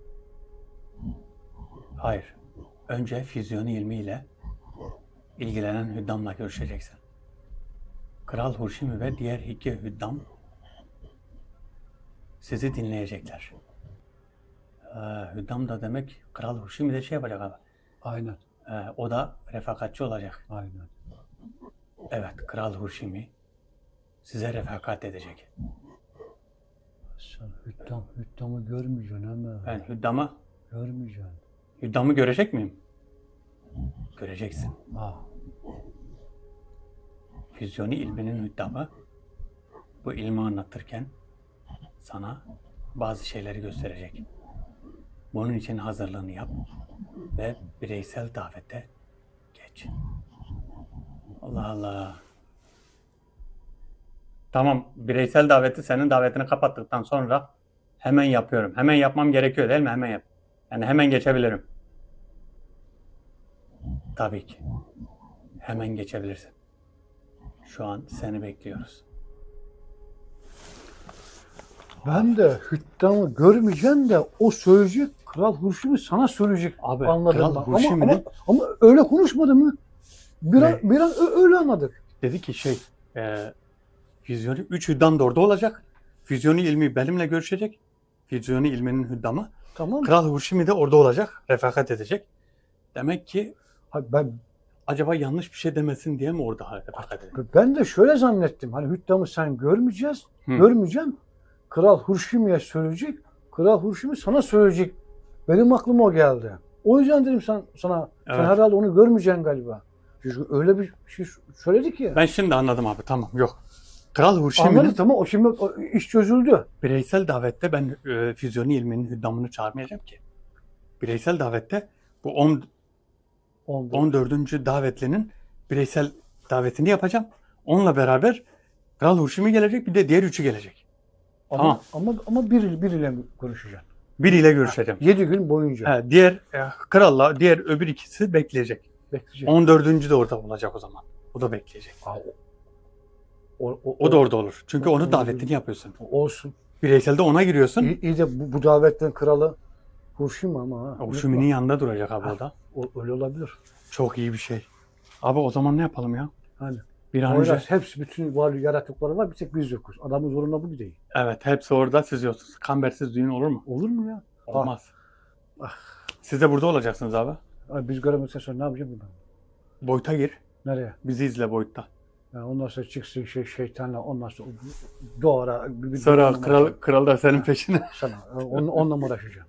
Hayır. Önce füzyoni ilmiyle ilgilenen hüddamla görüşeceksin. Kral Hurşimi ve diğer 2 hüddam sizi dinleyecekler. Hüddam da demek Kral Hurşimi de şey yapacak abi. Aynen. O da refakatçi olacak. Aynen. Evet, Kral Hurşimi size refakat edecek. Sen hüddamı görmeyeceksin ama. Ben Görmeyeceksin. hüddamı görecek miyim? Göreceksin. Ha. Füzyoni ilminin hüddamı bu ilmi anlatırken sana bazı şeyleri gösterecek. Bunun için hazırlığını yap ve bireysel davete geç. Allah Allah. Tamam, bireysel daveti senin davetini kapattıktan sonra hemen yapıyorum. Hemen yapmam gerekiyor değil mi? Hemen yap. Yani hemen geçebilirim. Tabii ki. Hemen geçebilirsin. Şu an seni bekliyoruz. Ben de hüddamı görmeyeceğim de o söyleyecek Kral Hurşimi sana söyleyecek Abi, anladım Kral ben. Hurşimi'nin- Ama öyle konuşmadı mı? Bir an, Ne? bir an öyle anladık. Dedi ki Füzyoni 3 hüddam da orada olacak. Füzyoni ilmi benimle görüşecek. Füzyoni ilminin hüddamı. Tamam mı? Kral Hurşimi de orada olacak. Refakat edecek. Demek ki Ben acaba yanlış bir şey demesin diye mi orada refakat edecek? Ben de şöyle zannettim. Hani Hüddam'ı sen görmeyeceğiz. Hı. Görmeyeceğim. Kral Hurşimi'ye söyleyecek. Kral Hurşimi sana söyleyecek. Benim aklıma o geldi. O yüzden dedim sana sen Evet. herhalde onu görmeyeceksin galiba. Çünkü öyle bir şey söyledi ki. Ben şimdi anladım abi, tamam, yok. Kral Hurşimi'nin Anladım, tamam, o şimdi o iş çözüldü. bireysel davette ben Füzyoni ilminin hüddamını çağırmayacağım ki. Bireysel davette bu 14. davetlinin bireysel davetini yapacağım. Onunla beraber Kral Hurşimi gelecek, bir de diğer üçü gelecek. Ama, Tamam. ama biriyle konuşacaksın. Biriyle görüşeceğim. 7 gün boyunca. He, diğer kralla diğer öbür ikisi bekleyecek. Bekleyecek. 14. de orada olacak o zaman. O da bekleyecek. O da orada olur. Çünkü O- onun o- davetini yapıyorsun. olsun. Bireyselde ona giriyorsun. İyi de bu davetten kralı Hurşimi ama ha. Hurşimi'nin yanında duracak abi o da. Öyle olabilir. Çok iyi bir şey. Abi o zaman ne yapalım ya? Hani Bir an önce. Poyraz, hepsi bütün var yaratıkları var, bir tek biz yokuz. Adamın zorunda bu değil. Evet, hepsi orada, siz yoksunuz. Kambersiz düğün olur mu? Olur mu ya? Olmaz. Siz de burada olacaksınız abi. Abi biz göremezsen sonra ne yapacağım ben? Boyuta gir. Nereye? Bizi izle boyutta. Yani ondan sonra çıksın şeytanla, ondan sonra doğara. Sonra kral da senin peşine. Sana. Onunla mı uğraşacağım?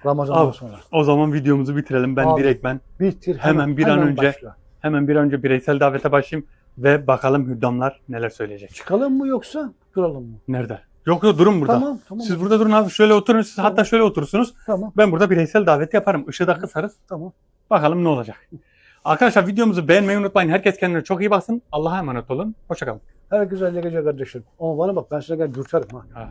Ramazan'dan Abi, sonra. o zaman videomuzu bitirelim. Ben Abi, direkt Bitir. hemen bir an önce- başla. hemen bir an önce bireysel davete başlayayım ve bakalım hüddamlar neler söyleyecek. Çıkalım mı yoksa duralım mı? Nerede? Yok yok, durun burada. Tamam. Siz burada durun abi, şöyle oturun, siz Tamam. hatta şöyle oturursunuz. Tamam. Ben burada bireysel davet yaparım. Işığı da kısarız. Tamam. Bakalım ne olacak. Arkadaşlar, videomuzu beğenmeyi unutmayın. Herkes kendine çok iyi baksın. Allah'a emanet olun. Hoşça kalın. Herkese iyi gece kardeşim. Ama bana bak, ben size gel dürterim ha. Ha.